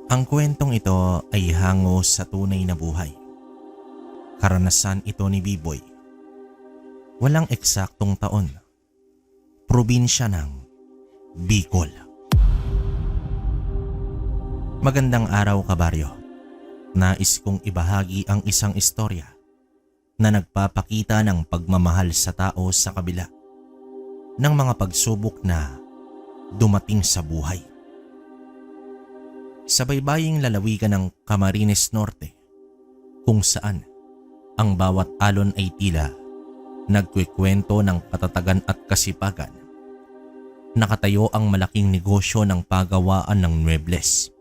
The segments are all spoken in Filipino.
Ang kwentong ito ay hango sa tunay na buhay. Karanasan ito ni B-Boy. Walang eksaktong taon. Probinsya ng Bicol. Magandang araw, kabaryo. Nais kong ibahagi ang isang istorya na nagpapakita ng pagmamahal sa tao sa kabila ng mga pagsubok na dumating sa buhay. Sa baybaying lalawigan ng Camarines Norte, kung saan ang bawat alon ay tila nagkukwento ng katatagan at kasipagan, nakatayo ang malaking negosyo ng pagawaan ng muebles.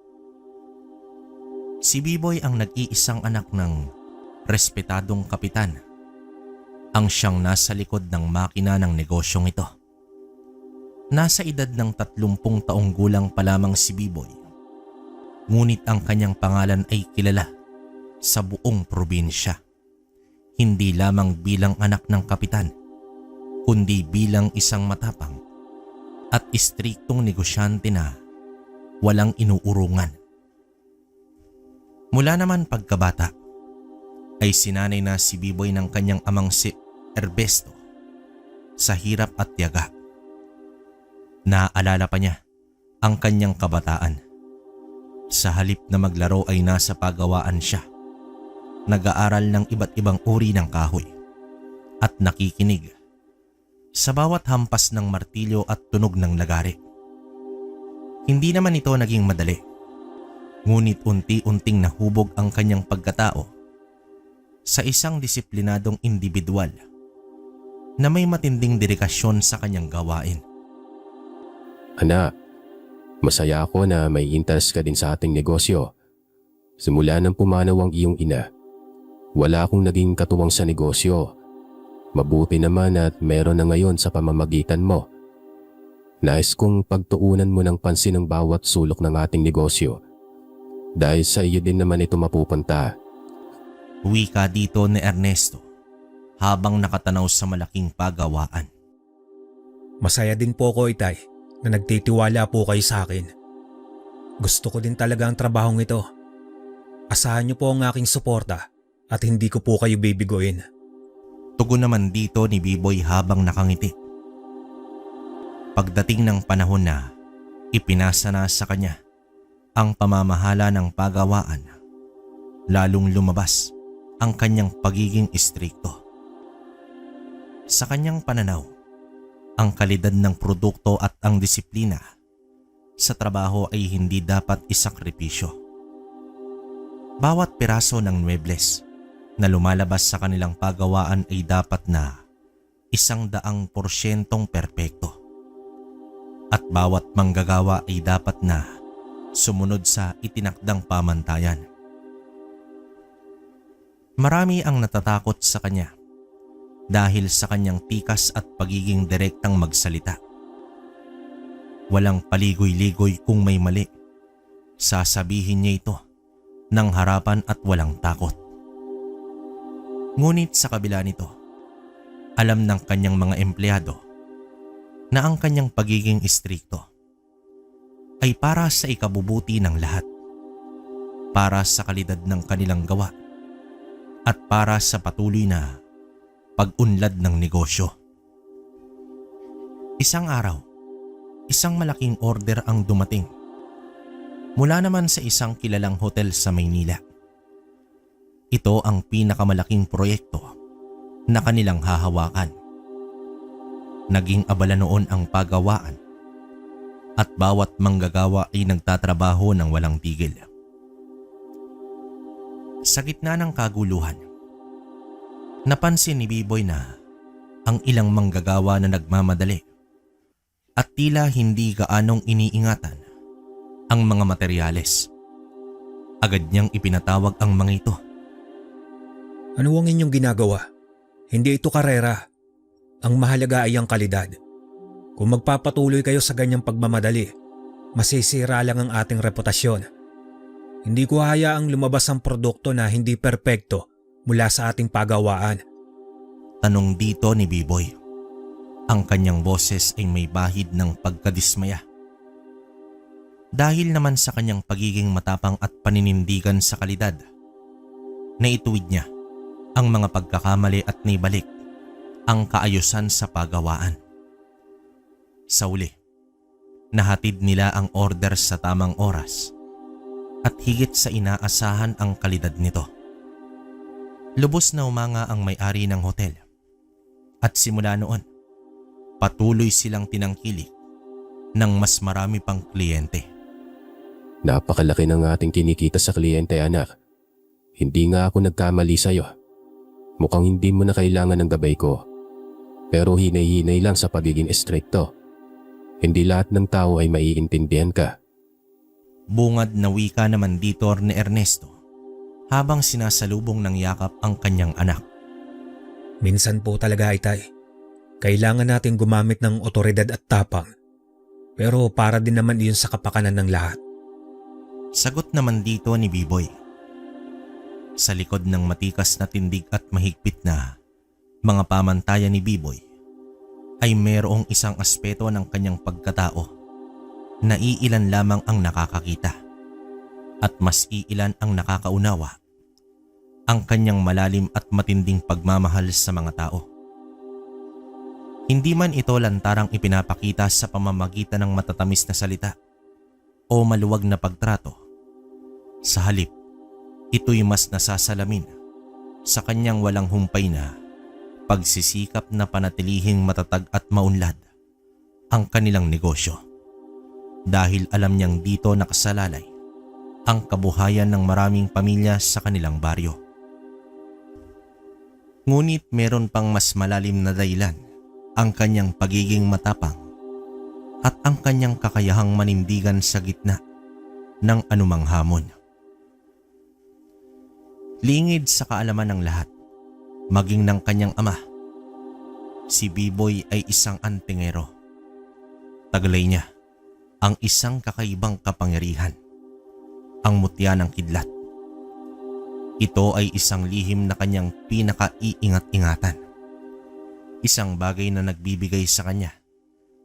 Si B-Boy ang nag-iisang anak ng respetadong kapitan, ang siyang nasa likod ng makina ng negosyong ito. Nasa edad ng 30 taong gulang pa lamang si B-Boy, ngunit ang kanyang pangalan ay kilala sa buong probinsya. Hindi lamang bilang anak ng kapitan, kundi bilang isang matapang at istriktong negosyante na walang inuurungan. Mula naman pagkabata ay sinanay na si B-Boy ng kanyang amang si Erbesto sa hirap at tiyaga. Naaalala pa niya ang kanyang kabataan. Sa halip na maglaro ay nasa pagawaan siya. Nag-aaral ng iba't ibang uri ng kahoy at nakikinig sa bawat hampas ng martilyo at tunog ng lagari. Hindi naman ito naging madali, ngunit unti-unting nahubog ang kanyang pagkatao sa isang disiplinadong individual na may matinding dedikasyon sa kanyang gawain. Anak, masaya ako na may interest ka din sa ating negosyo. Simula nang pumanaw ang iyong ina, wala akong naging katuwang sa negosyo. Mabuti naman at meron na ngayon sa pamamagitan mo. Nais kong pagtuunan mo ng pansin ang bawat sulok ng ating negosyo. Dahil sa iyo din naman ito mapupunta. Wika dito ni Ernesto habang nakatanaw sa malaking pagawaan. Masaya din po ako, Itay, na nagtitiwala po kayo sa akin. Gusto ko din talaga ang trabahong ito. Asahan niyo po ang aking suporta at hindi ko po kayo bibigoyin. Tugon naman dito ni B-Boy habang nakangiti. Pagdating ng panahon na ipinasa na sa kanya ang pamamahala ng pagawaan, lalong lumabas ang kanyang pagiging istrikto. Sa kanyang pananaw, ang kalidad ng produkto at ang disiplina sa trabaho ay hindi dapat isakripisyo. Bawat piraso ng muebles na lumalabas sa kanilang pagawaan ay dapat na 100% perpekto. At bawat manggagawa ay dapat na sumunod sa itinakdang pamantayan. Marami ang natatakot sa kanya dahil sa kanyang tikas at pagiging direktang magsalita. Walang paligoy-ligoy kung may mali. Sasabihin niya ito ng harapan at walang takot. Ngunit sa kabila nito, alam ng kanyang mga empleyado na ang kanyang pagiging istrikto ay para sa ikabubuti ng lahat, para sa kalidad ng kanilang gawa at para sa patuloy na pag-unlad ng negosyo. Isang araw, isang malaking order ang dumating mula naman sa isang kilalang hotel sa Maynila. Ito ang pinakamalaking proyekto na kanilang hahawakan. Naging abala noon ang pagawaan at bawat manggagawa ay nagtatrabaho ng walang tigil. Sa gitna ng kaguluhan, napansin ni B-Boy na ang ilang manggagawa na nagmamadali at tila hindi gaanong iniingatan ang mga materyales. Agad niyang ipinatawag ang mga ito. Ano ang inyong ginagawa? Hindi ito karera. Ang mahalaga ay ang kalidad. Kung magpapatuloy kayo sa ganyang pagmamadali, masisira lang ang ating reputasyon. Hindi ko hayaang lumabas ang produkto na hindi perpekto mula sa ating pagawaan. Tanong dito ni B-Boy. Ang kanyang boses ay may bahid ng pagkadismaya. Dahil naman sa kanyang pagiging matapang at paninindigan sa kalidad, naituwid niya ang mga pagkakamali at nibalik ang kaayusan sa pagawaan. Sa uli, nahatid nila ang order sa tamang oras at higit sa inaasahan ang kalidad nito. Lubos na umanga ang may-ari ng hotel at simula noon, patuloy silang tinangkilik ng mas marami pang kliyente. Napakalaki ng ating kinikita sa kliyente, anak. Hindi nga ako nagkamali sa'yo. Mukhang hindi mo na kailangan ng gabay ko. Pero hinay-hinay lang sa pagiging estrikto. Hindi lahat ng tao ay maiintindihan ka. Bungad na wika naman dito ni Ernesto habang sinasalubong ng yakap ang kanyang anak. Minsan po talaga, Itay. Kailangan natin gumamit ng otoridad at tapang. Pero para din naman iyon sa kapakanan ng lahat. Sagot naman dito ni B-Boy. Sa likod ng matikas na tindig at mahigpit na mga pamantayan ni B-Boy ay mayroong isang aspeto ng kanyang pagkatao na iilan lamang ang nakakakita at mas iilan ang nakakaunawa ang kanyang malalim at matinding pagmamahal sa mga tao. Hindi man ito lantarang ipinapakita sa pamamagitan ng matatamis na salita o maluwag na pagtrato. Sa halip, ito'y mas nasasalamin sa kanyang walang humpay na pagsisikap na panatilihing matatag at maunlad ang kanilang negosyo. Dahil alam niyang dito nakasalalay ang kabuhayan ng maraming pamilya sa kanilang baryo. Ngunit meron pang mas malalim na dahilan ang kanyang pagiging matapang at ang kanyang kakayahang manindigan sa gitna ng anumang hamon. Lingid sa kaalaman ng lahat, maging ng kanyang ama, si B-Boy ay isang antingero. Taglay niya ang isang kakaibang kapangyarihan, ang mutya ng kidlat. Ito ay isang lihim na kanyang pinaka-iingat-ingatan. Isang bagay na nagbibigay sa kanya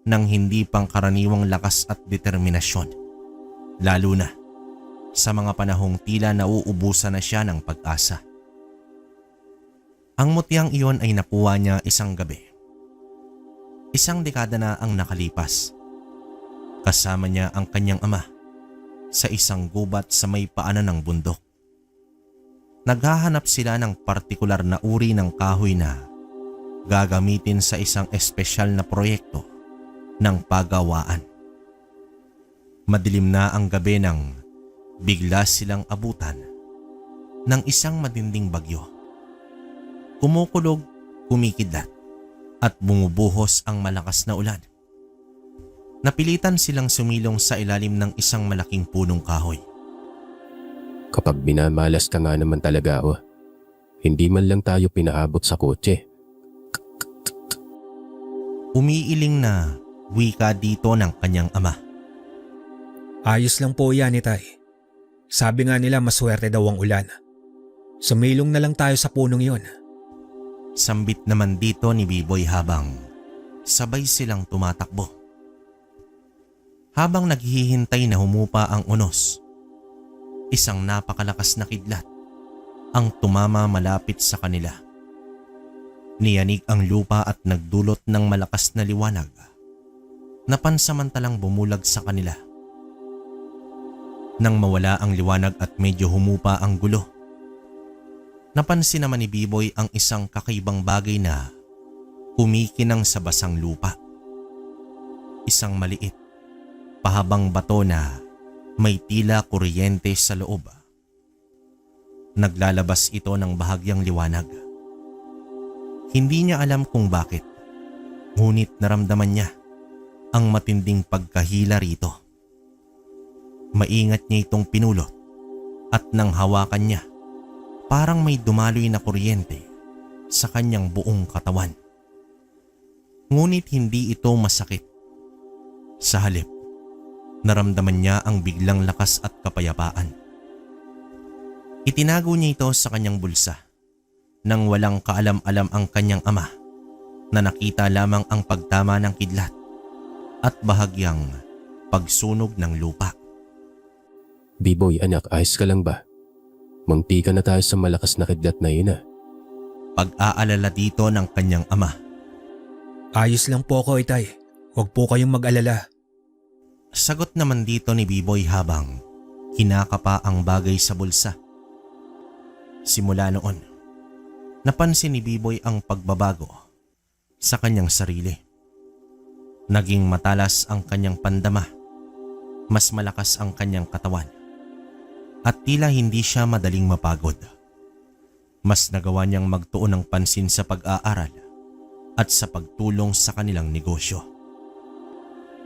ng hindi pangkaraniwang lakas at determinasyon, lalo na sa mga panahong tila nauubusan na siya ng pag-asa. Ang mutyang iyon ay nakuha niya isang gabi. Isang dekada na ang nakalipas. Kasama niya ang kanyang ama sa isang gubat sa may paanan ng bundok. Naghahanap sila ng partikular na uri ng kahoy na gagamitin sa isang espesyal na proyekto ng pagawaan. Madilim na ang gabi nang bigla silang abutan ng isang matinding bagyo. Kumukulog, kumikidlat at bumubuhos ang malakas na ulan. Napilitan silang sumilong sa ilalim ng isang malaking punong kahoy. Kapag binamalas ka nga naman talaga, hindi man lang tayo pinaabot sa kotse. Umiiling na wika dito ng kanyang ama. Ayos lang po yan, Itay. Sabi nga nila maswerte daw ang ulan. Sumilong na lang tayo sa punong yon. Sambit naman dito ni B-Boy habang sabay silang tumatakbo. Habang naghihintay na humupa ang unos, isang napakalakas na kidlat ang tumama malapit sa kanila. Niyanig ang lupa at nagdulot ng malakas na liwanag na pansamantalang bumulag sa kanila. Nang mawala ang liwanag at medyo humupa ang gulo, napansin naman ni B-Boy ang isang kakaibang bagay na kumikinang sa basang lupa. Isang maliit, pahabang bato na may tila kuryente sa loob. Naglalabas ito ng bahagyang liwanag. Hindi niya alam kung bakit, ngunit naramdaman niya ang matinding pagkahila rito. Maingat niya itong pinulot at nang hawakan niya, parang may dumaloy na kuryente sa kanyang buong katawan. Ngunit hindi ito masakit. Sa halip, naramdaman niya ang biglang lakas at kapayapaan. Itinago niya ito sa kanyang bulsa nang walang kaalam-alam ang kanyang ama na nakita lamang ang pagtama ng kidlat at bahagyang pagsunog ng lupa. B-boy anak, ayos ka lang ba? Munti ka na tayo sa malakas na kidlat na yun Pag-aalala dito ng kanyang ama. Ayos lang po ako, Itay. Huwag po kayong mag-alala. Sagot naman dito ni B-boy habang hinakapa ang bagay sa bulsa. Simula noon, napansin ni B-boy ang pagbabago sa kanyang sarili. Naging matalas ang kanyang pandama, mas malakas ang kanyang katawan, at tila hindi siya madaling mapagod. Mas nagawa niyang magtuon ng pansin sa pag-aaral at sa pagtulong sa kanilang negosyo.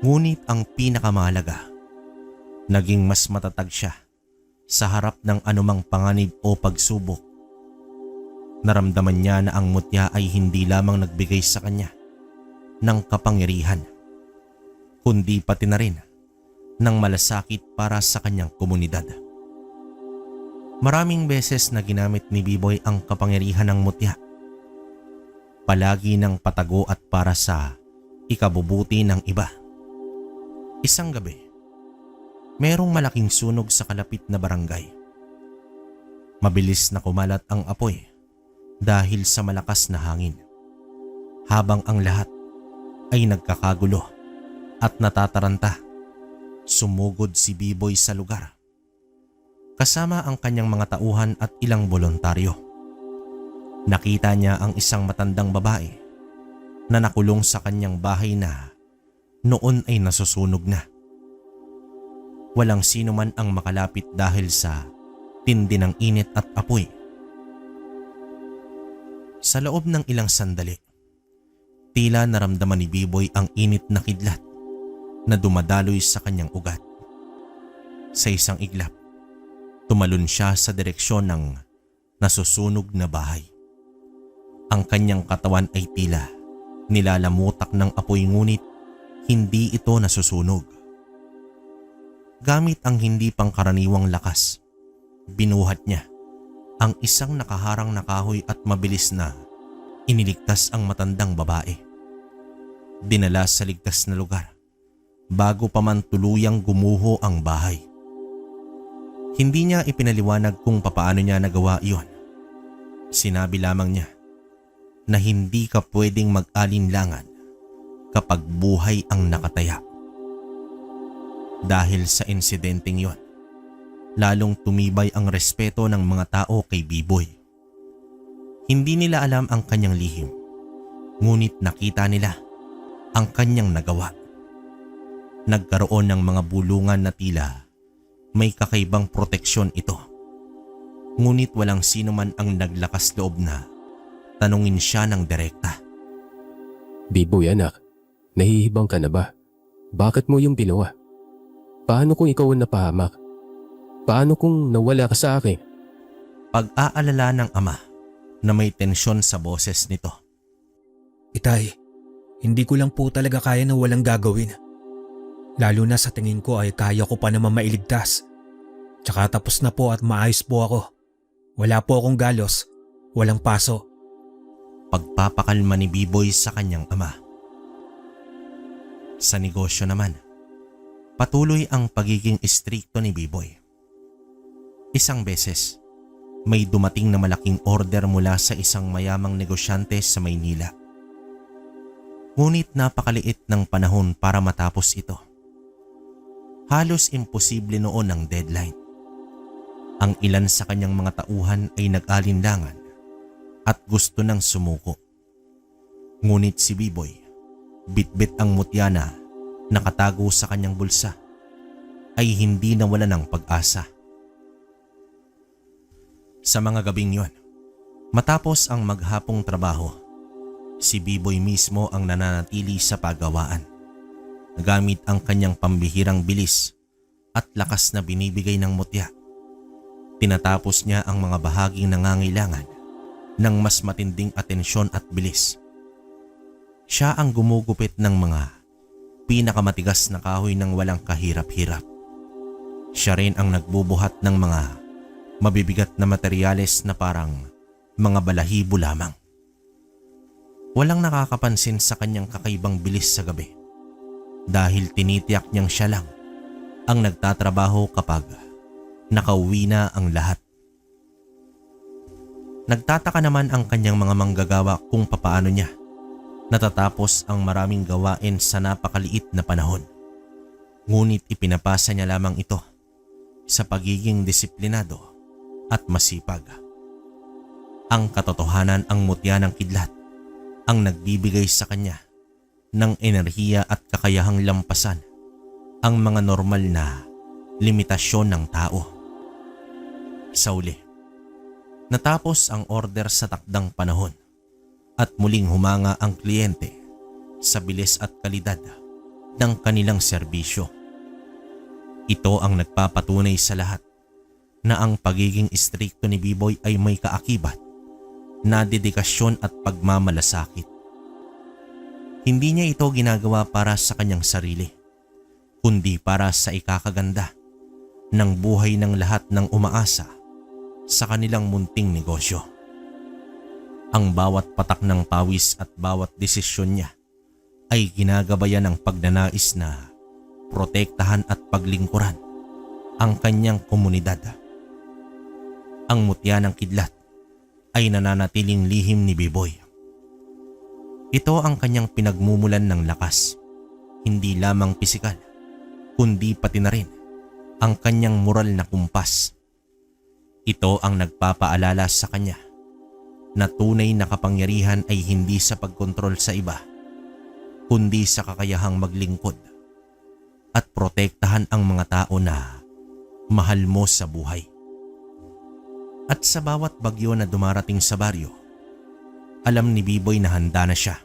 Ngunit ang pinakamahalaga, naging mas matatag siya sa harap ng anumang panganib o pagsubok. Naramdaman niya na ang mutya ay hindi lamang nagbigay sa kanya ng kapangyarihan, kundi pati na rin ng malasakit para sa kanyang komunidad. Maraming beses na ginamit ni B-boy ang kapangyarihan ng mutya, palagi ng patago at para sa ikabubuti ng iba. Isang gabi, merong malaking sunog sa kalapit na barangay. Mabilis na kumalat ang apoy dahil sa malakas na hangin, habang ang lahat ay nagkakagulo at natataranta. Sumugod si B-boy sa lugar, kasama ang kanyang mga tauhan at ilang bolontaryo. Nakita niya ang isang matandang babae na nakulong sa kanyang bahay na noon ay nasusunog na. Walang sino man ang makalapit dahil sa tindi ng init at apoy. Sa loob ng ilang sandali, tila naramdaman ni B-boy ang init na kidlat na dumadaloy sa kanyang ugat. Sa isang iglap, tumalon siya sa direksyon ng nasusunog na bahay. Ang kanyang katawan ay tila nilalamutak ng apoy, ngunit hindi ito nasusunog. Gamit ang hindi pangkaraniwang lakas, binuhat niya ang isang nakaharang na kahoy at mabilis na iniligtas ang matandang babae. Dinala sa ligtas na lugar bago pa man tuluyang gumuho ang bahay. Hindi niya ipinaliwanag kung papaano niya nagawa iyon. Sinabi lamang niya na hindi ka pwedeng mag-alinlangan kapag buhay ang nakataya. Dahil sa insidenteng yon, lalong tumibay ang respeto ng mga tao kay B-boy. Hindi nila alam ang kanyang lihim, ngunit nakita nila ang kanyang nagawa. Nagkaroon ng mga bulungan na tila may kakaibang proteksyon ito. Ngunit walang sino man ang naglakas loob na tanungin siya ng direkta. B-boy anak, nahihibang ka na ba? Bakit mo yung ginawa? Paano kung ikaw ang napahamak? Paano kung nawala ka sa akin? Pag-aalala ng ama na may tensyon sa boses nito. Itay, hindi ko lang po talaga kaya na walang gagawin. Lalo na sa tingin ko ay kaya ko pa naman mailigtas. Tsaka tapos na po at maayos po ako. Wala po akong galos, walang paso. Pagpapakalma ni B-boy sa kanyang ama. Sa negosyo naman, patuloy ang pagiging istrikto ni B-boy. Isang beses, may dumating na malaking order mula sa isang mayamang negosyante sa Maynila. Ngunit napakaliit ng panahon para matapos ito. Halos imposible noon ang deadline. Ang ilan sa kanyang mga tauhan ay nag-alinlangan at gusto nang sumuko. Ngunit si B-boy, bitbit ang mutya na nakatago sa kanyang bulsa, ay hindi nawala ng pag-asa. Sa mga gabing yon, matapos ang maghapong trabaho, si B-boy mismo ang nananatili sa paggawaan. Gamit ang kanyang pambihirang bilis at lakas na binibigay ng mutya, tinatapos niya ang mga bahaging nangangailangan ng mas matinding atensyon at bilis. Siya ang gumugupit ng mga pinakamatigas na kahoy ng walang kahirap-hirap. Siya rin ang nagbubuhat ng mga mabibigat na materyales na parang mga balahibo lamang. Walang nakakapansin sa kanyang kakaibang bilis sa gabi, dahil tinitiyak niyang siya lang ang nagtatrabaho kapag nakauwi na ang lahat. Nagtataka naman ang kanyang mga manggagawa kung papaano niya natatapos ang maraming gawain sa napakaliit na panahon. Ngunit ipinapasa niya lamang ito sa pagiging disiplinado at masipag. Ang katotohanan, ang mutya ng kidlat ang nagbibigay sa kanya ng enerhiya at kakayahang lampasan ang mga normal na limitasyon ng tao. Sa uli, natapos ang order sa takdang panahon at muling humanga ang kliyente sa bilis at kalidad ng kanilang serbisyo. Ito ang nagpapatunay sa lahat na ang pagiging istrikto ni B-Boy ay may kaakibat na dedikasyon at pagmamalasakit. Hindi niya ito ginagawa para sa kanyang sarili, kundi para sa ikakaganda ng buhay ng lahat ng umaasa sa kanilang munting negosyo. Ang bawat patak ng pawis at bawat desisyon niya ay ginagabayan ng pagnanais na protektahan at paglingkuran ang kanyang komunidad. Ang mutya ng kidlat ay nananatiling lihim ni B-Boy. Ito ang kanyang pinagmumulan ng lakas, hindi lamang pisikal, kundi pati na rin ang kanyang moral na kumpas. Ito ang nagpapaalala sa kanya na tunay na kapangyarihan ay hindi sa pagkontrol sa iba, kundi sa kakayahang maglingkod at protektahan ang mga tao na mahal mo sa buhay. At sa bawat bagyo na dumarating sa baryo, alam ni B-Boy na handa na siya,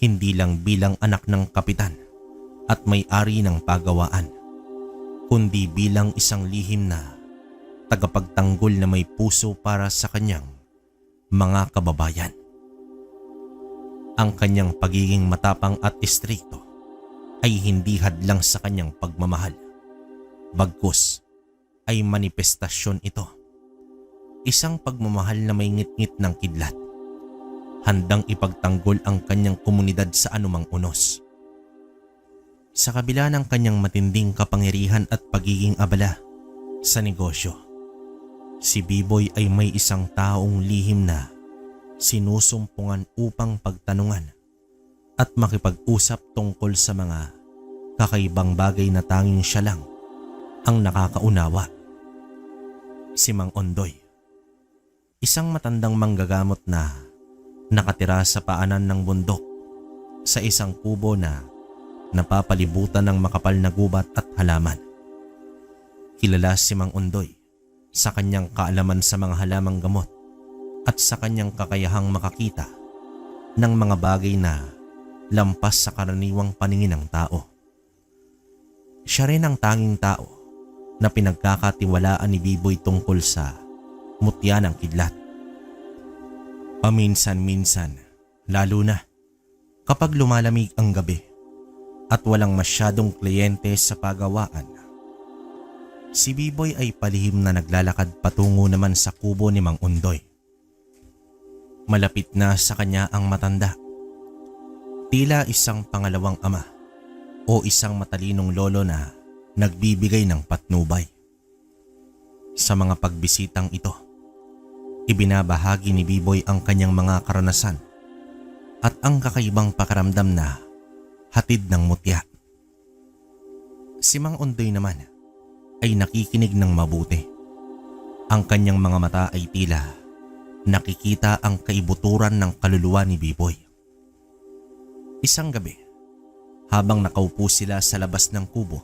hindi lang bilang anak ng kapitan at may-ari ng pagawaan, kundi bilang isang lihim na tagapagtanggol na may puso para sa kanyang mga kababayan. Ang kanyang pagiging matapang at istrikto ay hindi hadlang sa kanyang pagmamahal. Bagkus ay manifestasyon ito. Isang pagmamahal na may ngit-ngit ng kidlat, handang ipagtanggol ang kanyang komunidad sa anumang unos. Sa kabila ng kanyang matinding kapangyarihan at pagiging abala sa negosyo, si B-Boy ay may isang taong lihim na sinusumpungan upang pagtanungan at makipag-usap tungkol sa mga kakaibang bagay na tanging siya lang ang nakakaunawa. Si Mang Ondoy, isang matandang manggagamot na nakatira sa paanan ng bundok sa isang kubo na napapalibutan ng makapal na gubat at halaman. Kilala si Mang Ondoy sa kanyang kaalaman sa mga halamang gamot at sa kanyang kakayahang makakita ng mga bagay na lampas sa karaniwang paningin ng tao. Siya rin ang tanging tao na pinagkakatiwalaan ni B-Boy tungkol sa mutya ng kidlat. Paminsan-minsan, lalo na kapag lumalamig ang gabi at walang masyadong kliyente sa pagawaan, si B-Boy ay palihim na naglalakad patungo naman sa kubo ni Mang Ondoy. Malapit na sa kanya ang matanda. Tila isang pangalawang ama o isang matalinong lolo na nagbibigay ng patnubay. Sa mga pagbisitang ito, ibinabahagi ni B-Boy ang kanyang mga karanasan at ang kakaibang pakiramdam na hatid ng mutya. Si Mang Ondoy naman ay nakikinig ng mabuti. Ang kanyang mga mata ay tila nakikita ang kaibuturan ng kaluluwa ni B-Boy. Isang gabi, habang nakaupo sila sa labas ng kubo,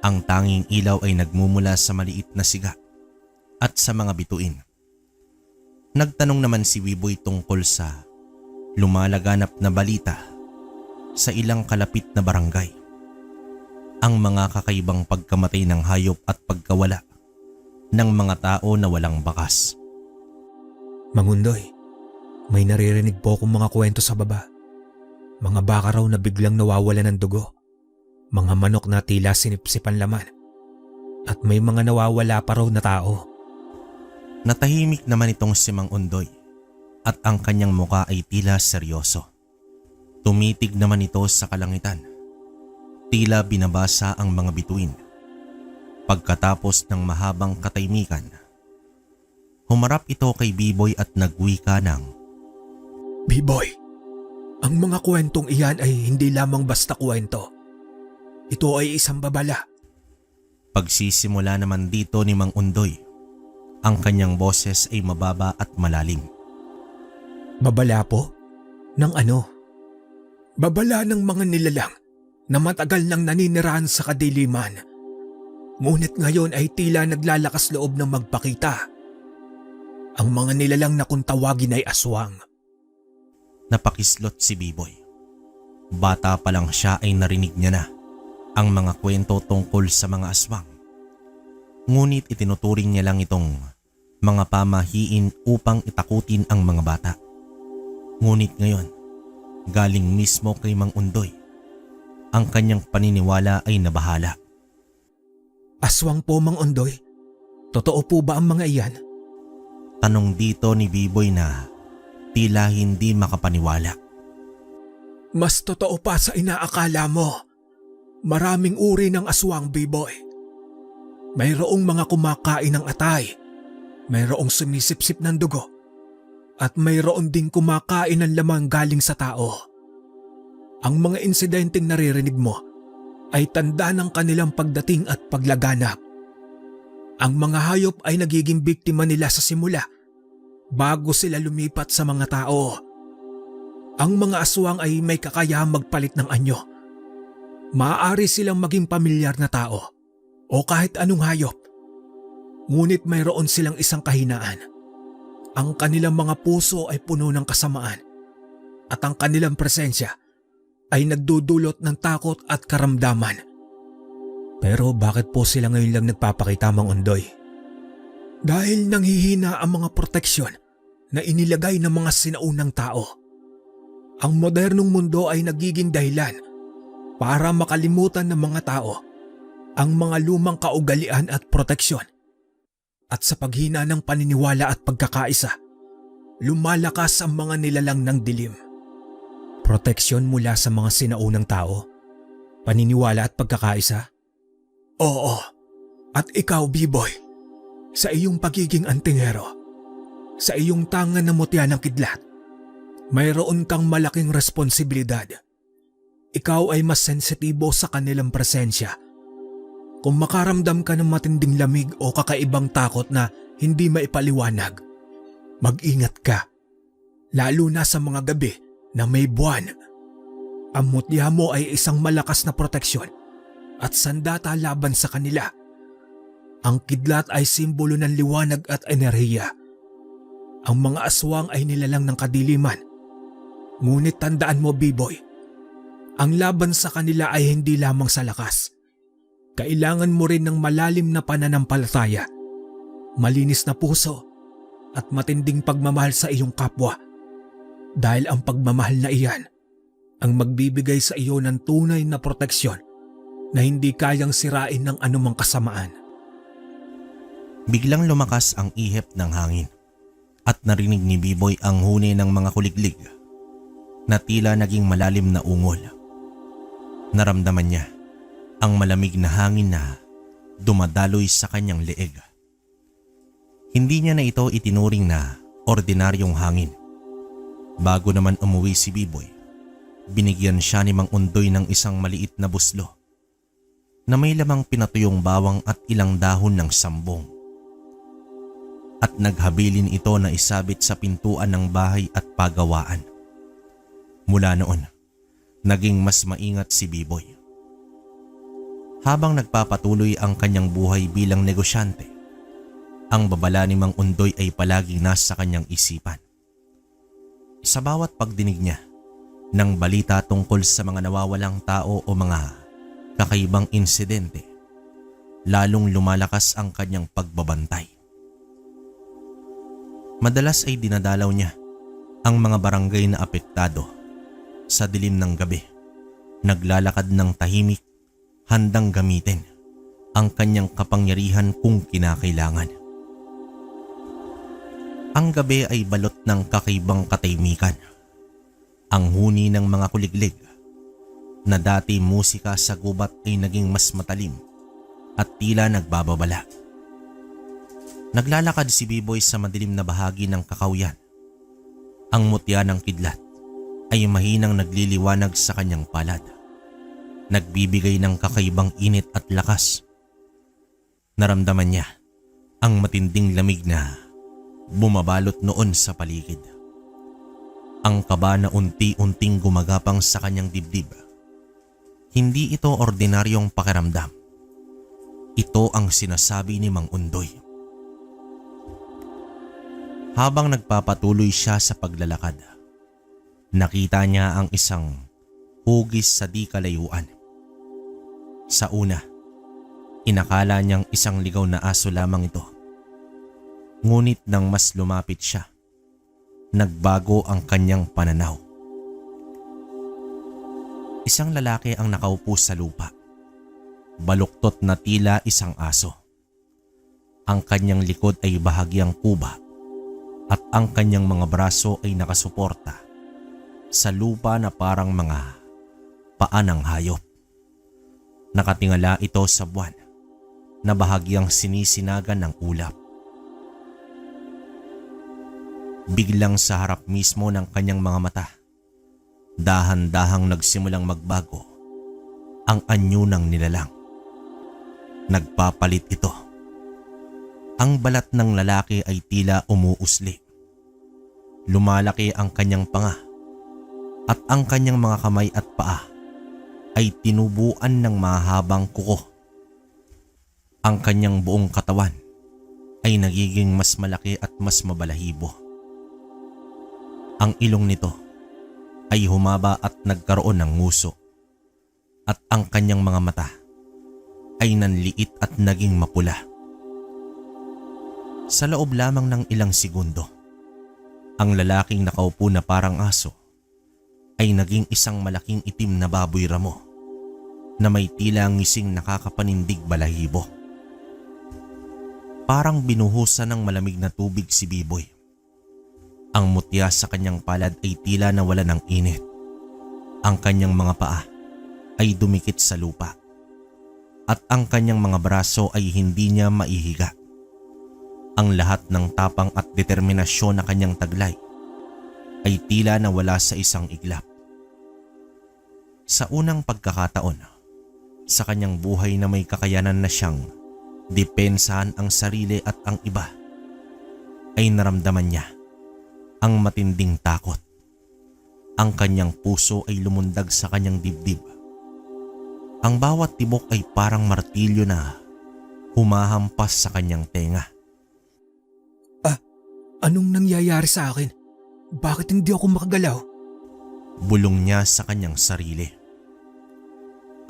ang tanging ilaw ay nagmumula sa maliit na siga at sa mga bituin. Nagtanong naman si B-Boy tungkol sa lumalaganap na balita sa ilang kalapit na barangay. Ang mga kakaibang pagkamatay ng hayop at pagkawala ng mga tao na walang bakas. Mang Ondoy, may naririnig po akong mga kwento sa baba. Mga baka raw na biglang nawawala ng dugo. Mga manok na tila sinipsipan laman. At may mga nawawala pa raw na tao. Natahimik naman itong si Mang Ondoy at ang kanyang muka ay tila seryoso. Tumitig naman ito sa kalangitan. Tila binabasa ang mga bituin. Pagkatapos ng mahabang katahimikan, humarap ito kay Biboy at nagwika ng, Biboy, ang mga kwentong iyan ay hindi lamang basta kwento. Ito ay isang babala. Pagsisimula naman dito ni Mang Undoy, ang kanyang boses ay mababa at malalim. Babala po? Ng ano? Babala ng mga nilalang na matagal nang naninirahan sa kadiliman. Ngunit ngayon ay tila naglalakas loob ng magpakita. Ang mga nilalang na kung tawagin ay aswang. Napakislot si Biboy. Bata pa lang siya ay narinig niya na ang mga kwento tungkol sa mga aswang. Ngunit itinuturing niya lang itong mga pamahiin upang itakutin ang mga bata. Ngunit ngayon, galing mismo kay Mang Undoy, ang kanyang paniniwala ay nabahala. Aswang po, Mang Undoy? Totoo po ba ang mga iyan? Tanong dito ni Biboy na tila hindi makapaniwala. Mas totoo pa sa inaakala mo. Maraming uri ng aswang, Biboy. Mayroong mga kumakain ng atay, mayroong sumisipsip ng dugo, at mayroon ding kumakain ng lamang galing sa tao. Ang mga insidenteng naririnig mo ay tanda ng kanilang pagdating at paglaganap. Ang mga hayop ay nagiging biktima nila sa simula bago sila lumipat sa mga tao. Ang mga aswang ay may kakayahang magpalit ng anyo. Maaari silang maging pamilyar na tao o kahit anong hayop. Ngunit mayroon silang isang kahinaan. Ang kanilang mga puso ay puno ng kasamaan at ang kanilang presensya ay nagdudulot ng takot at karamdaman. Pero bakit po sila ngayon lang nagpapakita, Mang Undoy? Dahil nanghihina ang mga proteksyon na inilagay ng mga sinaunang tao. Ang modernong mundo ay nagiging dahilan para makalimutan ng mga tao ang mga lumang kaugalian at proteksyon. At sa paghina ng paniniwala at pagkakaisa, lumalakas ang mga nilalang ng dilim. Proteksyon mula sa mga sinaunang tao? Paniniwala at pagkakaisa? Oo. At ikaw, Biboy, sa iyong pagiging antingero, sa iyong tangan na mutya ng kidlat, mayroon kang malaking responsibilidad. Ikaw ay mas sensitibo sa kanilang presensya. Kung makaramdam ka ng matinding lamig o kakaibang takot na hindi maipaliwanag, mag-ingat ka. Lalo na sa mga gabi na may buwan. Ang mutya mo ay isang malakas na proteksyon at sandata laban sa kanila. Ang kidlat ay simbolo ng liwanag at enerhiya. Ang mga aswang ay nilalang ng kadiliman. Ngunit tandaan mo, Biboy, ang laban sa kanila ay hindi lamang sa lakas. Kailangan mo rin ng malalim na pananampalataya, malinis na puso at matinding pagmamahal sa iyong kapwa. Dahil ang pagmamahal na iyan ang magbibigay sa iyo ng tunay na proteksyon na hindi kayang sirain ng anumang kasamaan. Biglang lumakas ang ihip ng hangin at narinig ni Biboy ang huni ng mga kuliglig na tila naging malalim na ungol. Naramdaman niya ang malamig na hangin na dumadaloy sa kanyang leeg. Hindi niya na ito itinuring na ordinaryong hangin. Bago naman umuwi si Biboy, binigyan siya ni Mang Undoy ng isang maliit na buslo na may lamang pinatuyong bawang at ilang dahon ng sambong. At naghabilin ito na isabit sa pintuan ng bahay at pagawaan. Mula noon, naging mas maingat si Biboy. Habang nagpapatuloy ang kanyang buhay bilang negosyante, ang babala ni Mang Undoy ay palaging nasa kanyang isipan. Sa bawat pagdinig niya ng balita tungkol sa mga nawawalang tao o mga kakaibang insidente, lalong lumalakas ang kanyang pagbabantay. Madalas ay dinadalaw niya ang mga barangay na apektado sa dilim ng gabi, naglalakad ng tahimik, handang gamitin ang kanyang kapangyarihan kung kinakailangan. Ang gabi ay balot ng kakaibang katahimikan. Ang huni ng mga kuliglig na dati musika sa gubat ay naging mas matalim at tila nagbababala. Naglalakad si Biboy sa madilim na bahagi ng kakawyan. Ang mutya ng kidlat ay mahinang nagliliwanag sa kanyang palad. Nagbibigay ng kakaibang init at lakas. Naramdaman niya ang matinding lamig na bumabalot noon sa paligid. Ang kaba na unti-unting gumagapang sa kanyang dibdib. Hindi ito ordinaryong pakiramdam. Ito ang sinasabi ni Mang Undoy. Habang nagpapatuloy siya sa paglalakad, nakita niya ang isang hugis sa di kalayuan. Sa una, inakala niyang isang ligaw na aso lamang ito. Ngunit nang mas lumapit siya, nagbago ang kanyang pananaw. Isang lalaki ang nakaupo sa lupa. Baluktot na tila isang aso. Ang kanyang likod ay bahagyang kuba at ang kanyang mga braso ay nakasuporta sa lupa na parang mga paa ng hayop. Nakatingala ito sa buwan na bahagyang sinisinagan ng ulap. Biglang sa harap mismo ng kanyang mga mata, dahan-dahang nagsimulang magbago ang anyo ng nilalang. Nagpapalit ito. Ang balat ng lalaki ay tila umuusli. Lumalaki ang kanyang panga at ang kanyang mga kamay at paa ay tinubuan ng mahabang kuko. Ang kanyang buong katawan ay nagiging mas malaki at mas mabalahibo. Ang ilong nito ay humaba at nagkaroon ng nguso at ang kanyang mga mata ay nanliit at naging mapula. Sa loob lamang ng ilang segundo, ang lalaking nakaupo na parang aso ay naging isang malaking itim na baboy ramo na may tila ngising nakakapanindig balahibo. Parang binuhusan ng malamig na tubig si Biboy. Ang mutya sa kanyang palad ay tila nawala ng init. Ang kanyang mga paa ay dumikit sa lupa at ang kanyang mga braso ay hindi niya maihiga. Ang lahat ng tapang at determinasyon na kanyang taglay ay tila nawala sa isang iglap. Sa unang pagkakataon, sa kanyang buhay na may kakayanan na siyang depensahan ang sarili at ang iba, ay naramdaman niya ang matinding takot. Ang kanyang puso ay lumundag sa kanyang dibdib. Ang bawat tibok ay parang martilyo na humahampas sa kanyang tenga. Anong nangyayari sa akin? Bakit hindi ako makagalaw? Bulong niya sa kanyang sarili.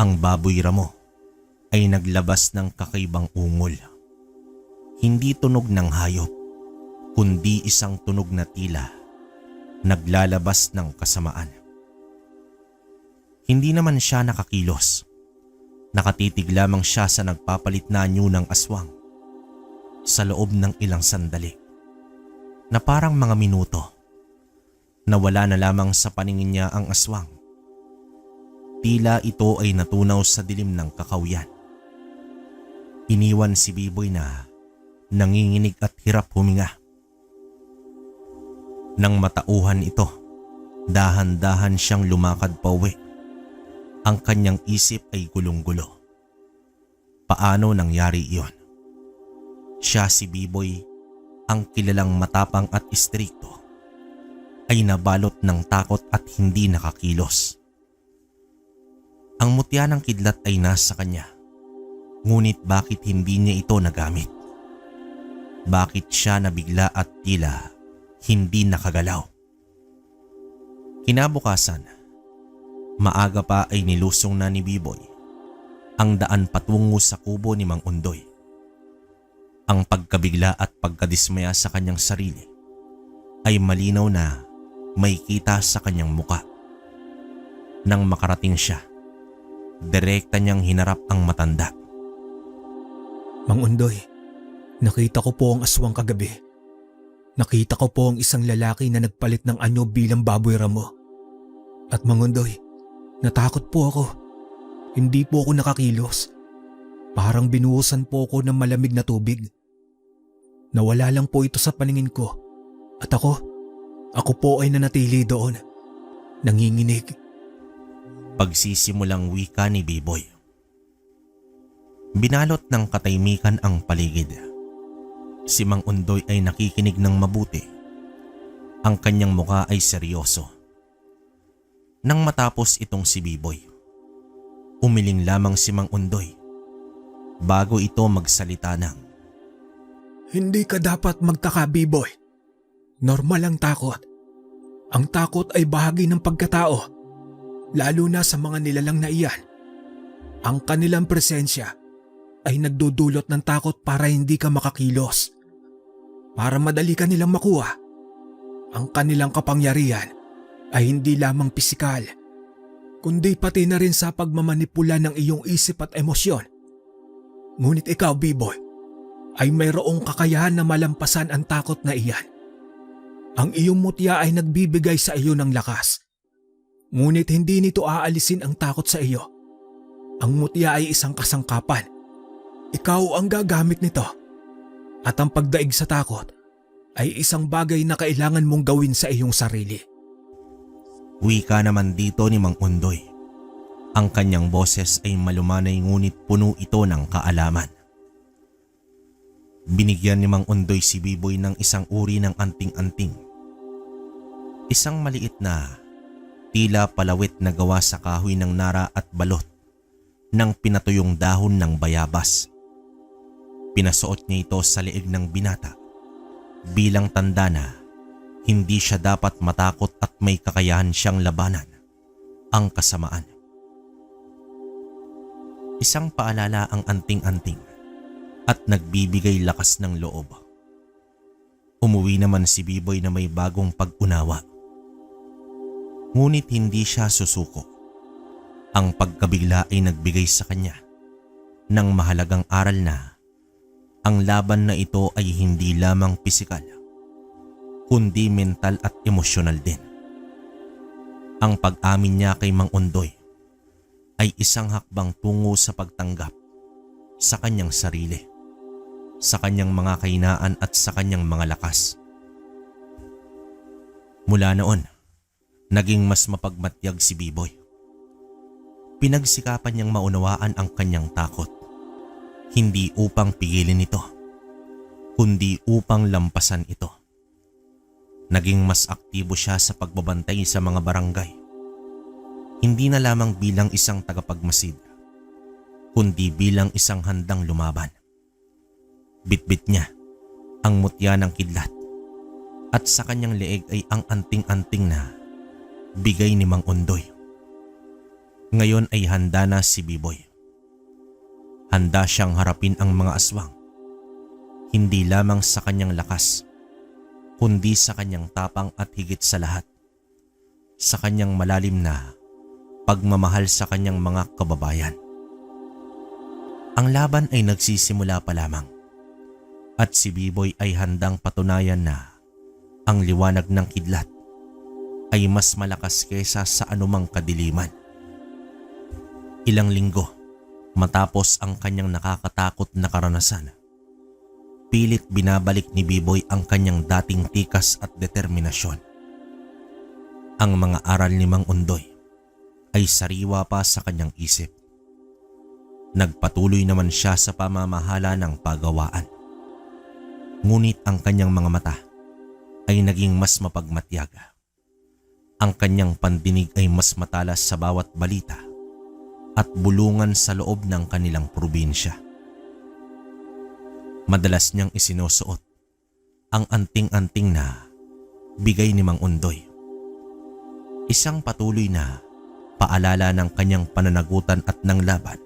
Ang baboy ramo ay naglabas ng kakaibang ungol. Hindi tunog ng hayop, kundi isang tunog na tila naglalabas ng kasamaan. Hindi naman siya nakakilos. Nakatitig lamang siya sa nagpapalit na anyo ng aswang sa loob ng ilang sandali. Na parang mga minuto, nawala na lamang sa paningin niya ang aswang. Tila ito ay natunaw sa dilim ng kakawyan. Iniwan si Biboy na nanginginig at hirap huminga. Nang matauhan ito, dahan-dahan siyang lumakad pauwi. Ang kanyang isip ay gulong-gulo. Paano nangyari iyon? Siya si Biboy, ang kilalang matapang at istrikto, ay nabalot ng takot at hindi nakakilos. Ang mutya ng kidlat ay nasa kanya, ngunit bakit hindi niya ito nagamit? Bakit siya nabigla at tila hindi nakagalaw? Kinabukasan, maaga pa ay nilusong na ni Biboy ang daan patungo sa kubo ni Mang Undoy. Ang pagkabigla at pagkadismaya sa kanyang sarili ay malinaw na may kita sa kanyang muka. Nang makarating siya, direkta niyang hinarap ang matanda. Mang Undoy, nakita ko po ang aswang kagabi. Nakita ko po ang isang lalaki na nagpalit ng anyo bilang baboy ramo. At Mang Undoy, natakot po ako. Hindi po ako nakakilos. Parang binuhusan po ko ng malamig na tubig. Nawala lang po ito sa paningin ko. At ako po ay nanatili doon. Nanginginig. Pagsisimulang wika ni B-Boy. Binalot ng katahimikan ang paligid. Si Mang Undoy ay nakikinig ng mabuti. Ang kanyang muka ay seryoso. Nang matapos itong si B-Boy, umiling lamang si Mang Undoy bago ito magsalita ng, Hindi ka dapat magtaka, B-Boy. Normal ang takot. Ang takot ay bahagi ng pagkatao, lalo na sa mga nilalang na iyan. Ang kanilang presensya ay nagdudulot ng takot para hindi ka makakilos. Para madali ka nilang makuha. Ang kanilang kapangyarihan ay hindi lamang pisikal, kundi pati na rin sa pagmamanipula ng iyong isip at emosyon. Ngunit ikaw, B-Boy, ay mayroong kakayahan na malampasan ang takot na iyan. Ang iyong mutya ay nagbibigay sa iyo ng lakas. Ngunit hindi nito aalisin ang takot sa iyo. Ang mutya ay isang kasangkapan. Ikaw ang gagamit nito. At ang pagdaig sa takot ay isang bagay na kailangan mong gawin sa iyong sarili. wika naman dito ni Mang Undoy. Ang kanyang boses ay malumanay ngunit puno ito ng kaalaman. Binigyan ni Mang Undoy si B-Boy ng isang uri ng anting-anting. Isang maliit na, tila palawit na gawa sa kahoy ng nara at balot ng pinatuyong dahon ng bayabas. Pinasuot niya ito sa leeg ng binata bilang tanda na hindi siya dapat matakot at may kakayahan siyang labanan ang kasamaan. Isang paalala ang anting-anting at nagbibigay lakas ng loob. Umuwi naman si B-Boy na may bagong pag-unawa. Ngunit hindi siya susuko. Ang pagkabigla ay nagbigay sa kanya ng mahalagang aral na ang laban na ito ay hindi lamang pisikal, kundi mental at emosyonal din. Ang pag-amin niya kay Mang Undoy ay isang hakbang tungo sa pagtanggap sa kanyang sarili, sa kanyang mga kahinaan at sa kanyang mga lakas. Mula noon, naging mas mapagmatyag si B-Boy. Pinagsikapan niyang maunawaan ang kanyang takot, hindi upang pigilin ito, kundi upang lampasan ito. Naging mas aktibo siya sa pagbabantay sa mga barangay, hindi na lamang bilang isang tagapagmasid, kundi bilang isang handang lumaban. Bitbit niya ang mutya ng kidlat at sa kanyang leeg ay ang anting-anting na bigay ni Mang Undoy. Ngayon ay handa na si B-Boy. Handa siyang harapin ang mga aswang, hindi lamang sa kanyang lakas, kundi sa kanyang tapang at higit sa lahat, sa kanyang malalim na pagmamahal sa kanyang mga kababayan. Ang laban ay nagsisimula pa lamang at si B-Boy ay handang patunayan na ang liwanag ng kidlat ay mas malakas kaysa sa anumang kadiliman. Ilang linggo matapos ang kanyang nakakatakot na karanasan, pilit binabalik ni B-Boy ang kanyang dating tikas at determinasyon. Ang mga aral ni Mang Undoy ay sariwa pa sa kanyang isip. Nagpatuloy naman siya sa pamamahala ng pagawaan. Ngunit ang kanyang mga mata ay naging mas mapagmatyag. Ang kanyang pandinig ay mas matalas sa bawat balita at bulungan sa loob ng kanilang probinsya. Madalas niyang isinusuot ang anting-anting na bigay ni Mang Undoy. Isang patuloy na paalala ng kanyang pananagutan at ng laban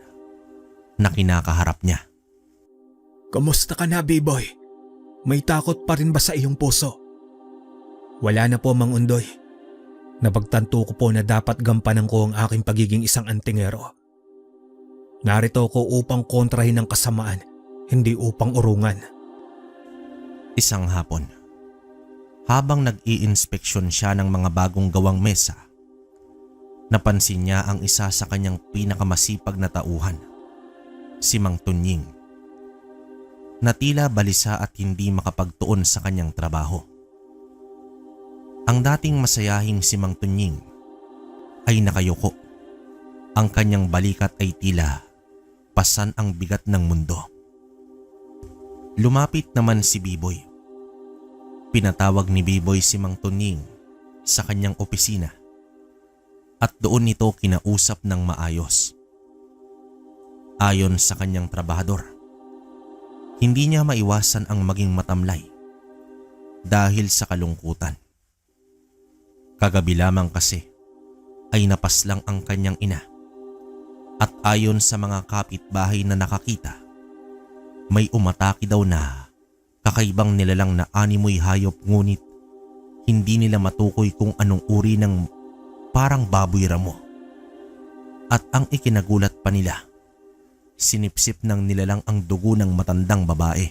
na kinakaharap niya. Kamusta ka na, B-Boy? May takot pa rin ba sa iyong puso? Wala na po, Mang Undoy. Napagtanto ko po na dapat gampanan ko ang aking pagiging isang antingero. Narito ko upang kontrahin ang kasamaan, hindi upang urungan. Isang hapon, habang nag-i-inspeksyon siya ng mga bagong gawang mesa, napansin niya ang isa sa kanyang pinakamasipag na tauhan, si Mang Tunying, na tila balisa at hindi makapagtuon sa kanyang trabaho. Ang dating masayahing si Mang Tunying ay nakayuko. Ang kanyang balikat ay tila pasan ang bigat ng mundo. Lumapit naman si Biboy. Pinatawag ni Biboy si Mang Tunying sa kanyang opisina at doon nito kinausap ng maayos. Ayon sa kanyang trabahador, hindi niya maiwasan ang maging matamlay dahil sa kalungkutan. Kagabi lamang kasi ay napaslang ang kanyang ina at ayon sa mga kapitbahay na nakakita, may umatake daw na kakaibang nilalang na animoy hayop ngunit hindi nila matukoy kung anong uri ng parang baboy ramo. At ang ikinagulat pa nila, sinipsip ng nilalang ang dugo ng matandang babae.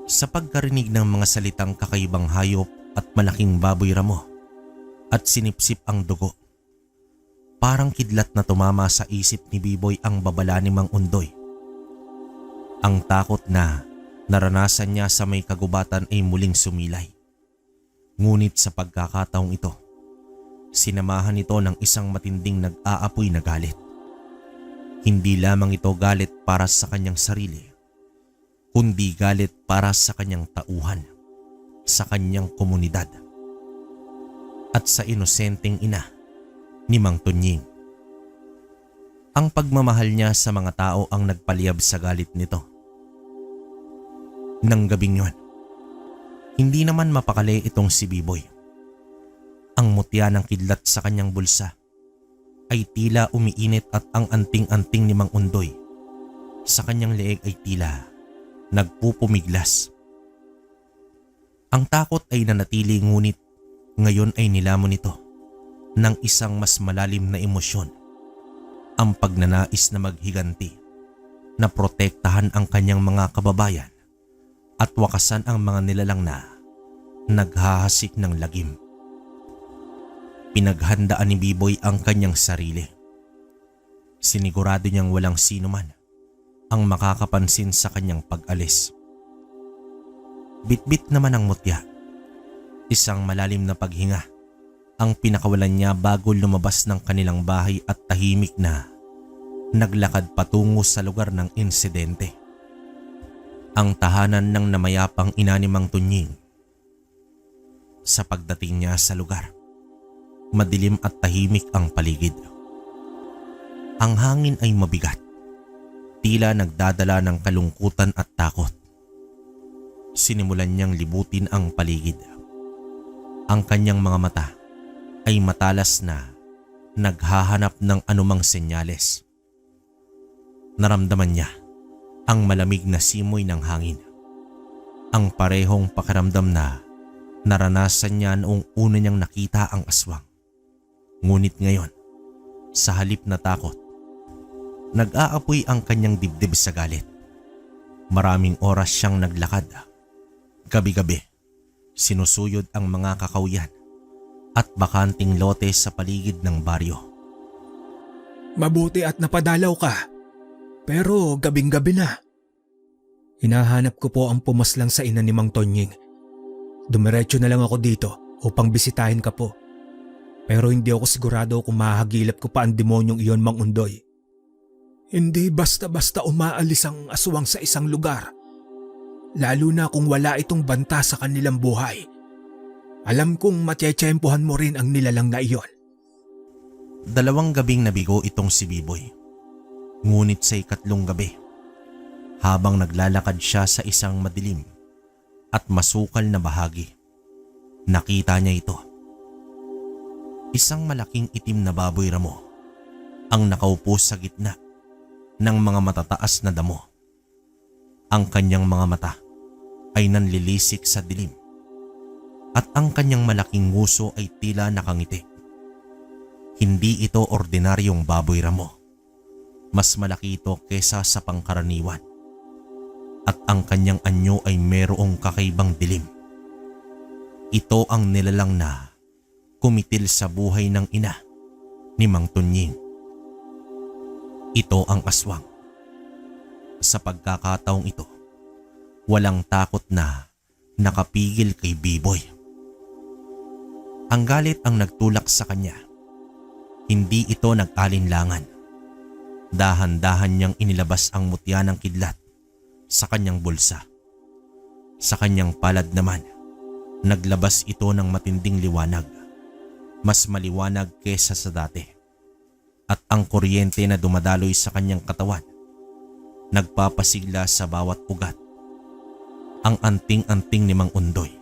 Sa pagkarinig ng mga salitang kakaibang hayop at malaking baboy ramo at sinipsip ang dugo, parang kidlat na tumama sa isip ni Biboy ang babala ni Mang Undoy. Ang takot na naranasan niya sa may kagubatan ay muling sumilay. Ngunit sa pagkakataong ito, sinamahan ito ng isang matinding nag-aapoy na galit. Hindi lamang ito galit para sa kanyang sarili, kundi galit para sa kanyang tauhan, sa kanyang komunidad, at sa inosenteng ina ni Mang Tunying. Ang pagmamahal niya sa mga tao ang nagpaliyab sa galit nito. Nang gabing yun, hindi naman mapakali itong si Biboy. Ang mutya ng kidlat sa kanyang bulsa ay tila umiinit at ang anting-anting ni Mang Undoy sa kanyang leeg ay tila nagpupumiglas. Ang takot ay nanatili ngunit ngayon ay nilamon ito ng isang mas malalim na emosyon, ang pagnanais na maghiganti, na protektahan ang kanyang mga kababayan at wakasan ang mga nilalang na naghahasik ng lagim. Pinaghandaan ni Biboy ang kanyang sarili. Sinigurado niyang walang sino man ang makakapansin sa kanyang pag-alis. Bitbit naman ang mutya. Isang malalim na paghinga ang pinakawalan niya bago lumabas ng kanilang bahay at tahimik na naglakad patungo sa lugar ng insidente. Ang tahanan ng namayapang ina ni Mang Tunying. Sa pagdating niya sa lugar, madilim at tahimik ang paligid. Ang hangin ay mabigat, tila nagdadala ng kalungkutan at takot. Sinimulan niyang libutin ang paligid. Ang kanyang mga mata ay matalas na naghahanap ng anumang senyales. Naramdaman niya ang malamig na simoy ng hangin. Ang parehong pakiramdam na naranasan niya noong una niyang nakita ang aswang. Ngunit ngayon, sa halip na takot, nag-aapoy ang kanyang dibdib sa galit. Maraming oras siyang naglakad. Gabi-gabi, sinusuyod ang mga kakawyan at bakanting lote sa paligid ng baryo. Mabuti at napadalaw ka. Pero gabing-gabi na. Hinahanap ko po ang pumaslang sa ina ni Mang Tunying. Dumiretso na lang ako dito upang bisitahin ka po. Pero hindi ako sigurado kung mahagilap ko pa ang demonyong iyon, Mang Undoy. Hindi basta-basta umaalis ang aswang sa isang lugar. Lalo na kung wala itong banta sa kanilang buhay. Alam kong matyetsyempohan mo rin ang nilalang na iyon. 2 gabing nabigo itong si Biboy. Ngunit sa ikatlong gabi, habang naglalakad siya sa isang madilim at masukal na bahagi, nakita niya ito. Isang malaking itim na baboy ramo ang nakaupo sa gitna ng mga matataas na damo. Ang kanyang mga mata ay nanlilisik sa dilim at ang kanyang malaking nguso ay tila nakangiti. Hindi ito ordinaryong baboy ramo. Mas malaki ito kesa sa pangkaraniwan. At ang kanyang anyo ay mayroong kakaibang dilim. Ito ang nilalang na kumitil sa buhay ng ina ni Mang Tunying. Ito ang aswang sa pagkakataong ito, walang takot na nakapigil kay B-Boy. Ang galit ang nagtulak sa kanya. Hindi ito nag-alinlangan. Dahan-dahan niyang inilabas ang mutya ng kidlat sa kanyang bulsa. Sa kanyang palad naman, naglabas ito ng matinding liwanag. Mas maliwanag kesa sa dati. At ang kuryente na dumadaloy sa kanyang katawan, nagpapasigla sa bawat ugat. Ang anting-anting ni Mang Undoy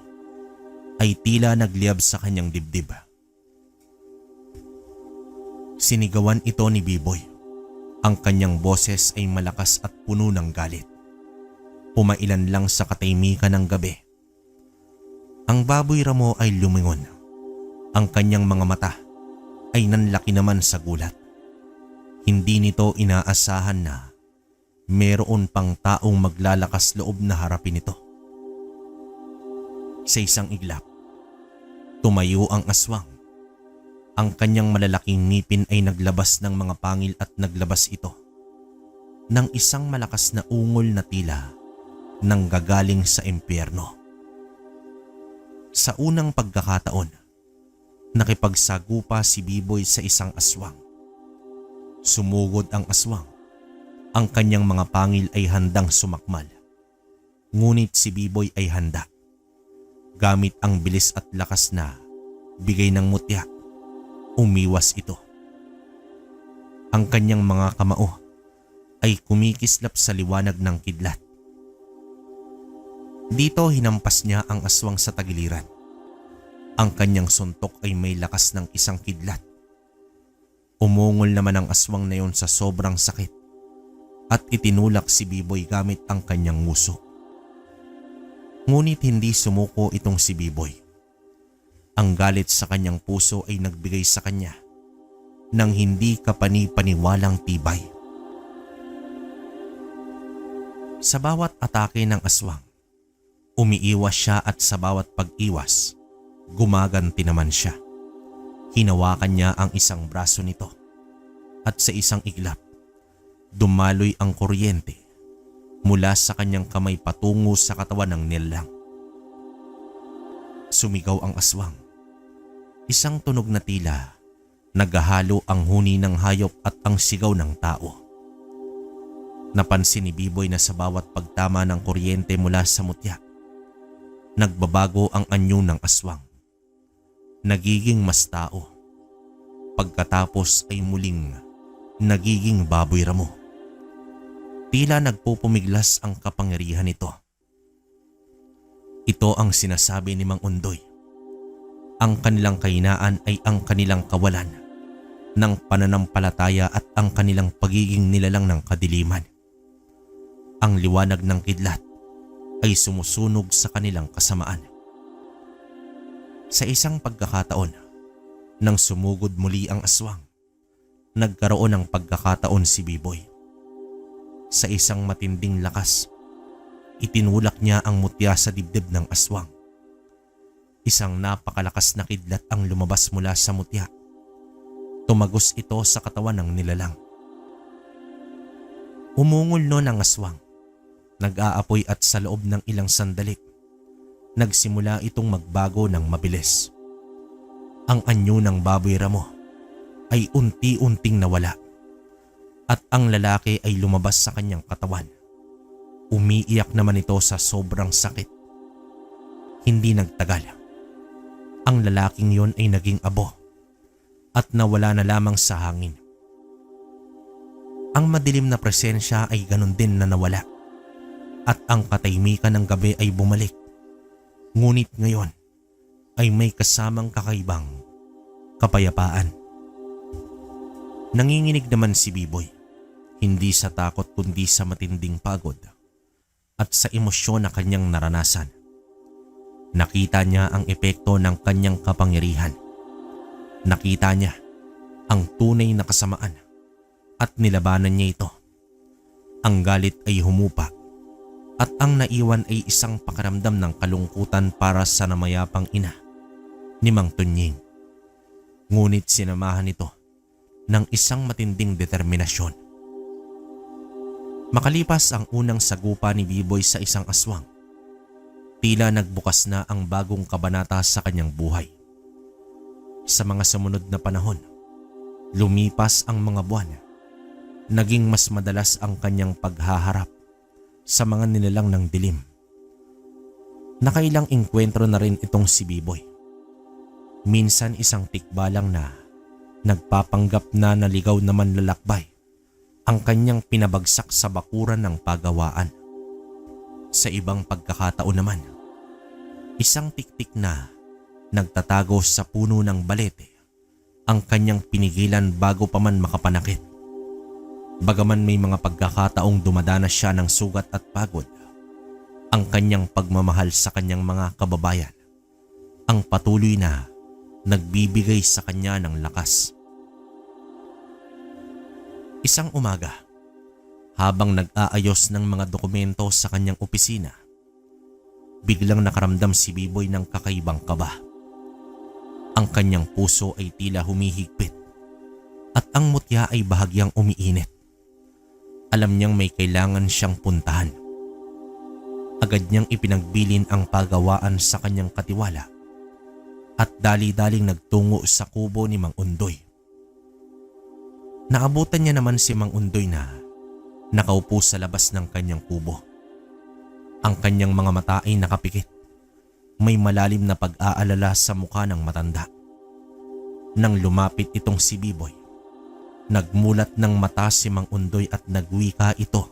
ay tila nagliyab sa kanyang dibdib. Sinigawan ito ni B-Boy. Ang kanyang boses ay malakas at puno ng galit. Pumailan lang sa katahimikan ng gabi. Ang baboy ramo ay lumingon. Ang kanyang mga mata ay nanlaki naman sa gulat. Hindi nito inaasahan na meron pang taong maglalakas loob na harapin ito. Sa isang iglap, tumayo ang aswang. Ang kanyang malalaking ngipin ay naglabas ng mga pangil at naglabas ito ng isang malakas na ungol na tila nanggagaling sa impyerno. Sa unang pagkakataon, nakipagsagupa si B-Boy sa isang aswang. Sumugod ang aswang. Ang kanyang mga pangil ay handang sumakmal. Ngunit si B-Boy ay handa. Gamit ang bilis at lakas na bigay ng mutya, umiwas ito. Ang kanyang mga kamao ay kumikislap sa liwanag ng kidlat. Dito hinampas niya ang aswang sa tagiliran. Ang kanyang suntok ay may lakas ng isang kidlat. Umungol naman ang aswang na yon sa sobrang sakit at itinulak si B-Boy gamit ang kanyang nguso. Ngunit hindi sumuko itong si B-Boy. Ang galit sa kanyang puso ay nagbigay sa kanya ng hindi kapani-paniwalang tibay. Sa bawat atake ng aswang, umiiwas siya at sa bawat pag-iwas, gumaganti naman siya. Hinawakan niya ang isang braso nito at sa isang iglap, dumaloy ang kuryente mula sa kanyang kamay patungo sa katawan ng nilalang. Sumigaw ang aswang. Isang tunog na tila naghahalo ang huni ng hayop at ang sigaw ng tao. Napansin ni B-Boy na sa bawat pagtama ng kuryente mula sa mutya, nagbabago ang anyo ng aswang. Nagiging mas tao. Pagkatapos ay muling nagiging baboy ramo. Tila nagpupumiglas ang kapangyarihan nito. Ito ang sinasabi ni Mang Undoy. Ang kanilang kahinaan ay ang kanilang kawalan ng pananampalataya at ang kanilang pagiging nilalang ng kadiliman. Ang liwanag ng kidlat ay sumusunog sa kanilang kasamaan. Sa isang pagkakataon, nang sumugod muli ang aswang, nagkaroon ng pagkakataon si B-Boy. Sa isang matinding lakas, itinulak niya ang mutya sa dibdib ng aswang. Isang napakalakas na kidlat ang lumabas mula sa mutya. Tumagos ito sa katawan ng nilalang. Umungol noon ang aswang. Nag-aapoy at sa loob ng ilang sandali, nagsimula itong magbago ng mabilis. Ang anyo ng baboy ramo ay unti-unting nawala at ang lalaki ay lumabas sa kanyang katawan. Umiiyak naman ito sa sobrang sakit. Hindi nagtagal. Ang lalaking yon ay naging abo at nawala na lamang sa hangin. Ang madilim na presensya ay ganun din na nawala at ang katahimikan ng gabi ay bumalik. Ngunit ngayon ay may kasamang kakaibang kapayapaan. Nanginginig naman si B-Boy, hindi sa takot kundi sa matinding pagod at sa emosyon na kanyang naranasan. Nakita niya ang epekto ng kanyang kapangyarihan. Nakita niya ang tunay na kasamaan at nilabanan niya ito. Ang galit ay humupa at ang naiwan ay isang pakiramdam ng kalungkutan para sa namayapang ina ni Mang Tunying. Ngunit sinamahan ito ng isang matinding determinasyon. Makalipas ang unang sagupa ni Biboy sa isang aswang, tila nagbukas na ang bagong kabanata sa kanyang buhay. Sa mga sumunod na panahon, lumipas ang mga buwan. Naging mas madalas ang kanyang paghaharap sa mga nilalang ng dilim. Nakailang engkwentro na rin itong si Biboy. Minsan isang tikbalang na nagpapanggap na naligaw na manlalakbay ang kanyang pinabagsak sa bakuran ng pagawaan. Sa ibang pagkakataon naman, isang tiktik na nagtatago sa puno ng balete ang kanyang pinigilan bago pa man makapanakit. Bagaman may mga pagkakataong dumadanas siya ng sugat at pagod, ang kanyang pagmamahal sa kanyang mga kababayan ang patuloy na nagbibigay sa kanya ng lakas. Isang umaga, habang nag-aayos ng mga dokumento sa kanyang opisina, biglang nakaramdam si Biboy ng kakaibang kaba. Ang kanyang puso ay tila humihigpit at ang mutya ay bahagyang umiinit. Alam niyang may kailangan siyang puntahan. Agad niyang ipinagbilin ang pagawaan sa kanyang katiwala at dali-daling nagtungo sa kubo ni Mang Undoy. Naabutan niya naman si Mang Undoy na nakaupo sa labas ng kanyang kubo. Ang kanyang mga mata ay nakapikit. May malalim na pag-aalala sa mukha ng matanda. Nang lumapit itong si Biboy, nagmulat ng mata si Mang Undoy at nagwika ito.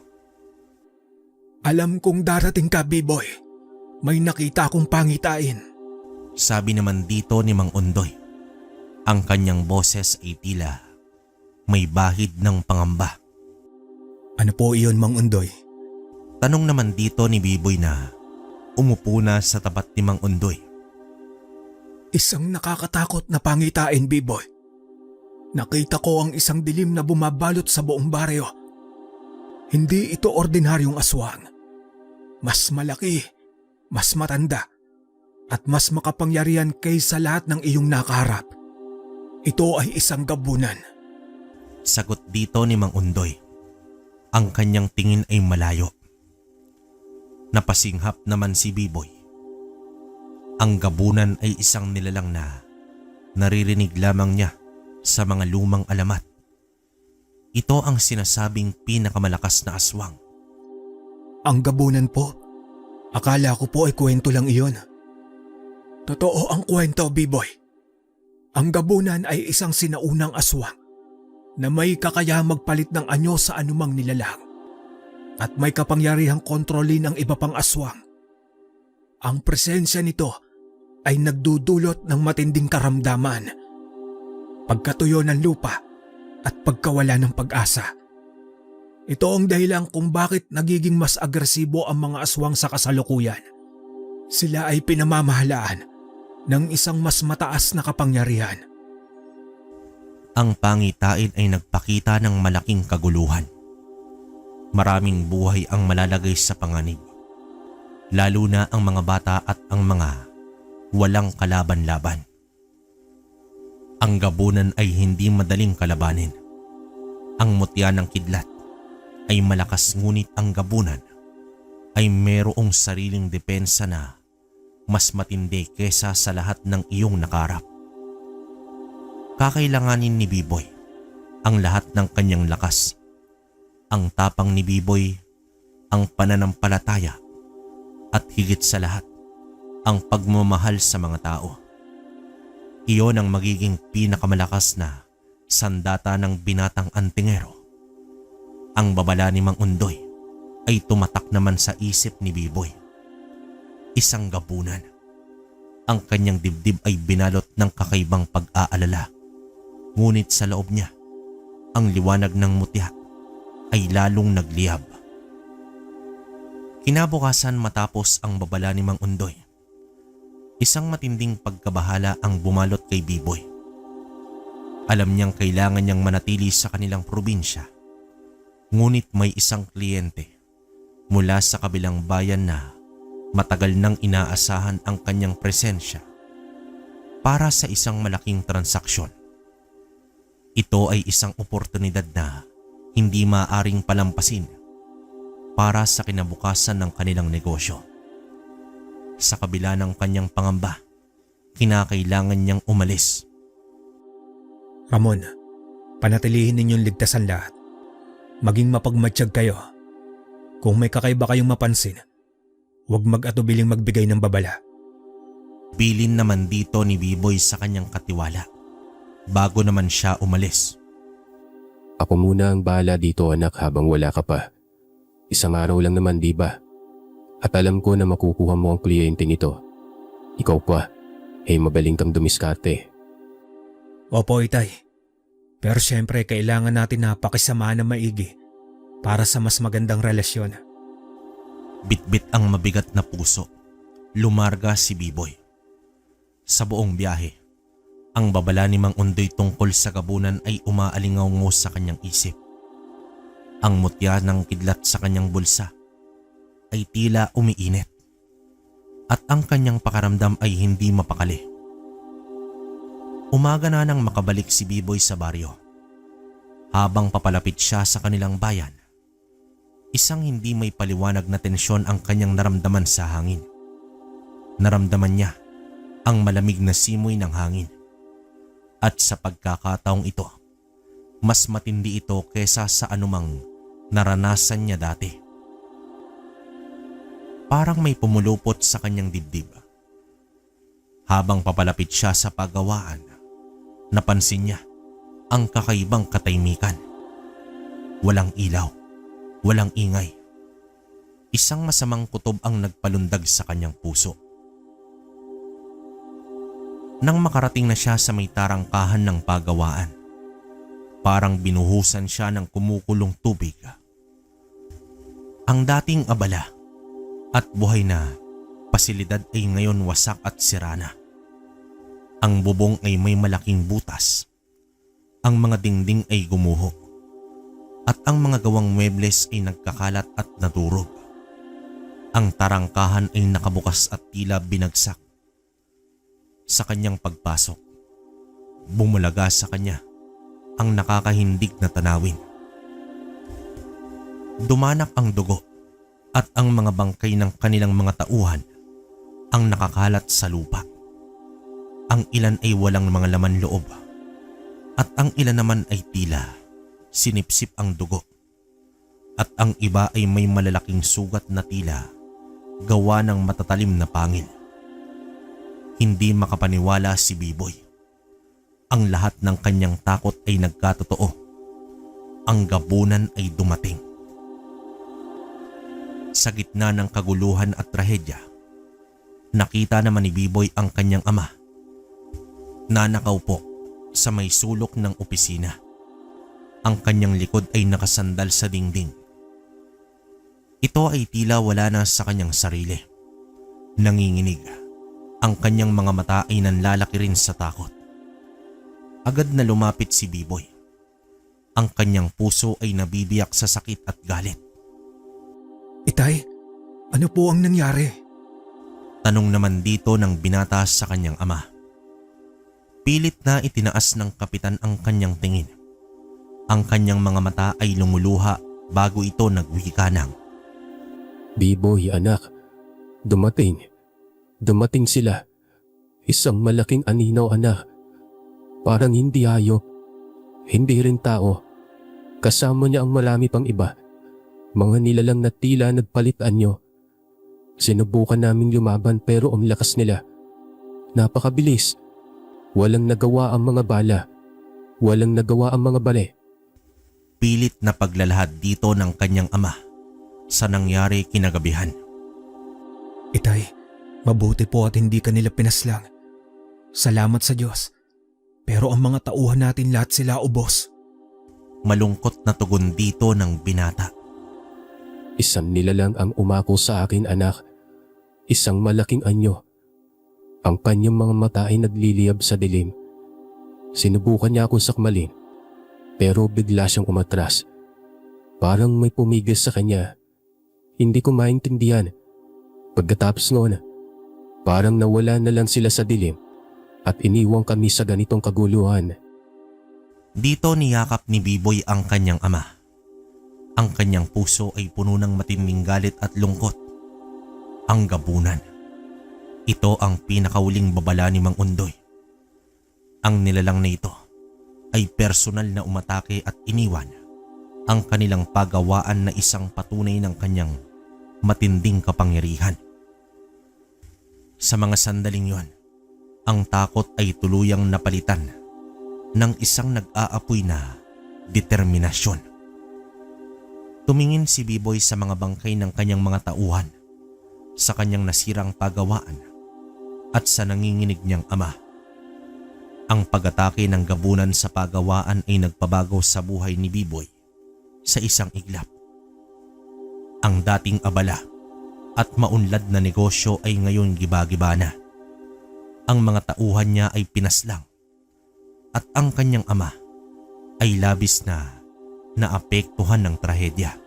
Alam kong darating ka, Biboy. May nakita akong pangitain. Sabi naman dito ni Mang Undoy. Ang kanyang boses ay tila may bahid ng pangamba. Ano po iyon, Mang Undoy? Tanong naman dito ni Biboy na umupo na sa tapat ni Mang Undoy. Isang nakakatakot na pangitain, Biboy. Nakita ko ang isang dilim na bumabalot sa buong baryo. Hindi ito ordinaryong aswang. Mas malaki, mas matanda, at mas makapangyarihan kaysa lahat ng iyong nakaharap. Ito ay isang gabunan. Sagot dito ni Mang Undoy. Ang kanyang tingin ay malayo. Napasinghap naman si Biboy. Ang gabunan ay isang nilalang na naririnig lamang niya sa mga lumang alamat. Ito ang sinasabing pinakamalakas na aswang. Ang gabunan po? Akala ko po ay kwento lang iyon. Totoo ang kwento, Biboy. Ang gabunan ay isang sinaunang aswang na may kakayahang magpalit ng anyo sa anumang nilalang at may kapangyarihang kontrolin ang iba pang aswang. Ang presensya nito ay nagdudulot ng matinding karamdaman, pagkatuyo ng lupa at pagkawala ng pag-asa. Ito ang dahilan kung bakit nagiging mas agresibo ang mga aswang sa kasalukuyan. Sila ay pinamamahalaan ng isang mas mataas na kapangyarihan. Ang pangitain ay nagpakita ng malaking kaguluhan. Maraming buhay ang malalagay sa panganib, lalo na ang mga bata at ang mga walang kalaban-laban. Ang gabunan ay hindi madaling kalabanin. Ang mutya ng kidlat ay malakas, ngunit ang gabunan ay mayroong sariling depensa na mas matindi kesa sa lahat ng iyong nakarap. Kakailanganin ni Biboy ang lahat ng kanyang lakas. Ang tapang ni Biboy, ang pananampalataya, at higit sa lahat, ang pagmamahal sa mga tao. Iyon ang magiging pinakamalakas na sandata ng binatang antingero. Ang babala ni Mang Undoy ay tumatak naman sa isip ni Biboy. Isang gabunan. Ang kanyang dibdib ay binalot ng kakaibang pag-aalala. Ngunit sa loob niya, ang liwanag ng mutya ay lalong nagliyab. Kinabukasan matapos ang babala ni Mang Undoy, isang matinding pagkabahala ang bumalot kay Biboy. Alam niyang kailangan niyang manatili sa kanilang probinsya, ngunit may isang kliyente mula sa kabilang bayan na matagal nang inaasahan ang kanyang presensya para sa isang malaking transaksyon. Ito ay isang oportunidad na hindi maaaring palampasin para sa kinabukasan ng kanilang negosyo. Sa kabila ng kanyang pangamba, kinakailangan niyang umalis. Ramon, panatilihin ninyong ligtasan lahat. Maging mapagmatsyag kayo. Kung may kakaiba kayong mapansin, huwag mag-atubiling magbigay ng babala. Bilin naman dito ni B-Boy sa kanyang katiwala bago naman siya umalis. Ako muna ang bahala dito anak habang wala ka pa. Isang araw lang naman di ba? At alam ko na makukuha mo ang kliyente nito. Ikaw pa, magaling kang dumiskarte. Opo, Itay. Pero syempre kailangan natin na pakisama na maigi para sa mas magandang relasyon. Bitbit ang mabigat na puso. Lumarga si B-Boy. Sa buong biyahe, ang babala ni Mang Undoy tungkol sa gabunan ay umaalingaw-ngo sa kanyang isip. Ang mutya ng kidlat sa kanyang bulsa ay tila umiinit at ang kanyang pakaramdam ay hindi mapakali. Umaga na nang makabalik si B-Boy sa baryo. Habang papalapit siya sa kanilang bayan, isang hindi may paliwanag na tensyon ang kanyang naramdaman sa hangin. Naramdaman niya ang malamig na simoy ng hangin. At sa pagkakataong ito, mas matindi ito kesa sa anumang naranasan niya dati. Parang may pumulupot sa kanyang dibdib. Habang papalapit siya sa pagawaan, napansin niya ang kakaibang katahimikan. Walang ilaw, walang ingay. Isang masamang kutob ang nagpalundag sa kanyang puso. Nang makarating na siya sa may tarangkahan ng pagawaan, parang binuhusan siya ng kumukulong tubig. Ang dating abala at buhay na pasilidad ay ngayon wasak at sira na. Ang bubong ay may malaking butas. Ang mga dingding ay gumuho. At ang mga gawang muebles ay nagkakalat at nadurog. Ang tarangkahan ay nakabukas at tila binagsak. Sa kanyang pagpasok, bumulaga sa kanya ang nakakahindig na tanawin. Dumanak ang dugo at ang mga bangkay ng kanilang mga tauhan ang nakakalat sa lupa. Ang ilan ay walang mga laman loob at ang ilan naman ay tila sinipsip ang dugo. At ang iba ay may malalaking sugat na tila gawa ng matatalim na pangil. Hindi makapaniwala si B-Boy. Ang lahat ng kanyang takot ay nagkatotoo. Ang gabunan ay dumating. Sa gitna ng kaguluhan at trahedya, nakita naman ni B-Boy ang kanyang ama. Nanakaupo sa may sulok ng opisina. Ang kanyang likod ay nakasandal sa dingding. Ito ay tila wala na sa kanyang sarili. Nanginginig. Ang kanyang mga mata ay nanlalaki rin sa takot. Agad na lumapit si B-Boy. Ang kanyang puso ay nabibiyak sa sakit at galit. Itay, ano po ang nangyari? Tanong naman dito ng binata sa kanyang ama. Pilit na itinaas ng kapitan ang kanyang tingin. Ang kanyang mga mata ay lumuluha bago ito nagwika ng, B-Boy anak, Dumating sila. Isang malaking aninaw anak. Parang hindi hayop. Hindi rin tao. Kasama niya ang marami pang iba. Mga nilalang na tila nagpalit anyo. Sinubukan naming lumaban pero ang lakas nila. Napakabilis. Walang nagawa ang mga bala. Walang nagawa ang mga bale. Pilit na paglalahad dito ng kanyang ama sa nangyari kinagabihan. Itay, mabuti po at hindi ka nila pinaslang. Salamat sa Diyos. Pero ang mga tauhan natin lahat sila ubos. Malungkot na tugon dito ng binata. Isang nilalang ang umako sa akin anak. Isang malaking anyo. Ang kanyang mga mata ay nagliliyab sa dilim. Sinubukan niya akong sakmalin. Pero bigla siyang umatras. Parang may pumigil sa kanya. Hindi ko maintindihan. Pagkatapos noon, parang nawala na lang sila sa dilim at iniwang kami sa ganitong kaguluhan. Dito niyakap ni B-Boy ang kanyang ama. Ang kanyang puso ay puno ng matinding galit at lungkot. Ang gabunan. Ito ang pinakauling babala ni Mang Undoy. Ang nilalang na ito ay personal na umatake at iniwan ang kanilang pagawaan na isang patunay ng kanyang matinding kapangyarihan. Sa mga sandaling yon, ang takot ay tuluyang napalitan ng isang nag-aapoy na determinasyon. Tumingin si Biboy sa mga bangkay ng kanyang mga tauhan, sa kanyang nasirang pagawaan at sa nanginginig niyang ama. Ang pag-atake ng gabunan sa pagawaan ay nagpabago sa buhay ni Biboy sa isang iglap. Ang dating abala at maunlad na negosyo ay ngayon giba-giba na. Ang mga tauhan niya ay pinaslang at ang kanyang ama ay labis na naapektuhan ng trahedya.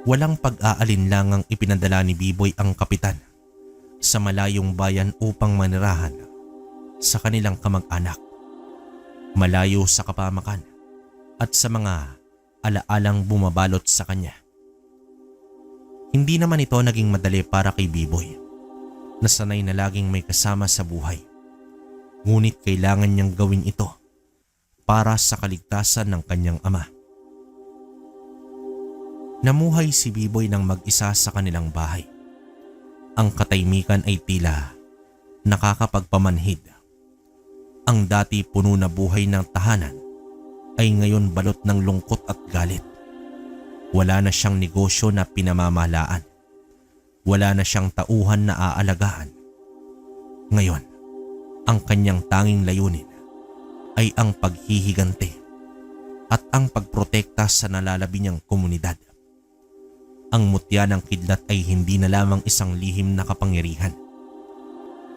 Walang pag-aalinlangang ipinadala ni Biboy ang kapitan sa malayong bayan upang manirahan sa kanilang kamag-anak, malayo sa kapamakan at sa mga alaalang bumabalot sa kanya. Hindi naman ito naging madali para kay Biboy, na sanay na laging may kasama sa buhay. Ngunit kailangan niyang gawin ito para sa kaligtasan ng kanyang ama. Namuhay si Biboy ng mag-isa sa kanilang bahay. Ang katahimikan ay tila nakakapagpamanhid. Ang dati puno na buhay ng tahanan ay ngayon balot ng lungkot at galit. Wala na siyang negosyo na pinamamahalaan. Wala na siyang tauhan na aalagaan. Ngayon, ang kanyang tanging layunin ay ang paghihigante at ang pagprotekta sa nalalabi niyang komunidad. Ang mutya ng kidlat ay hindi na lamang isang lihim na kapangyarihan.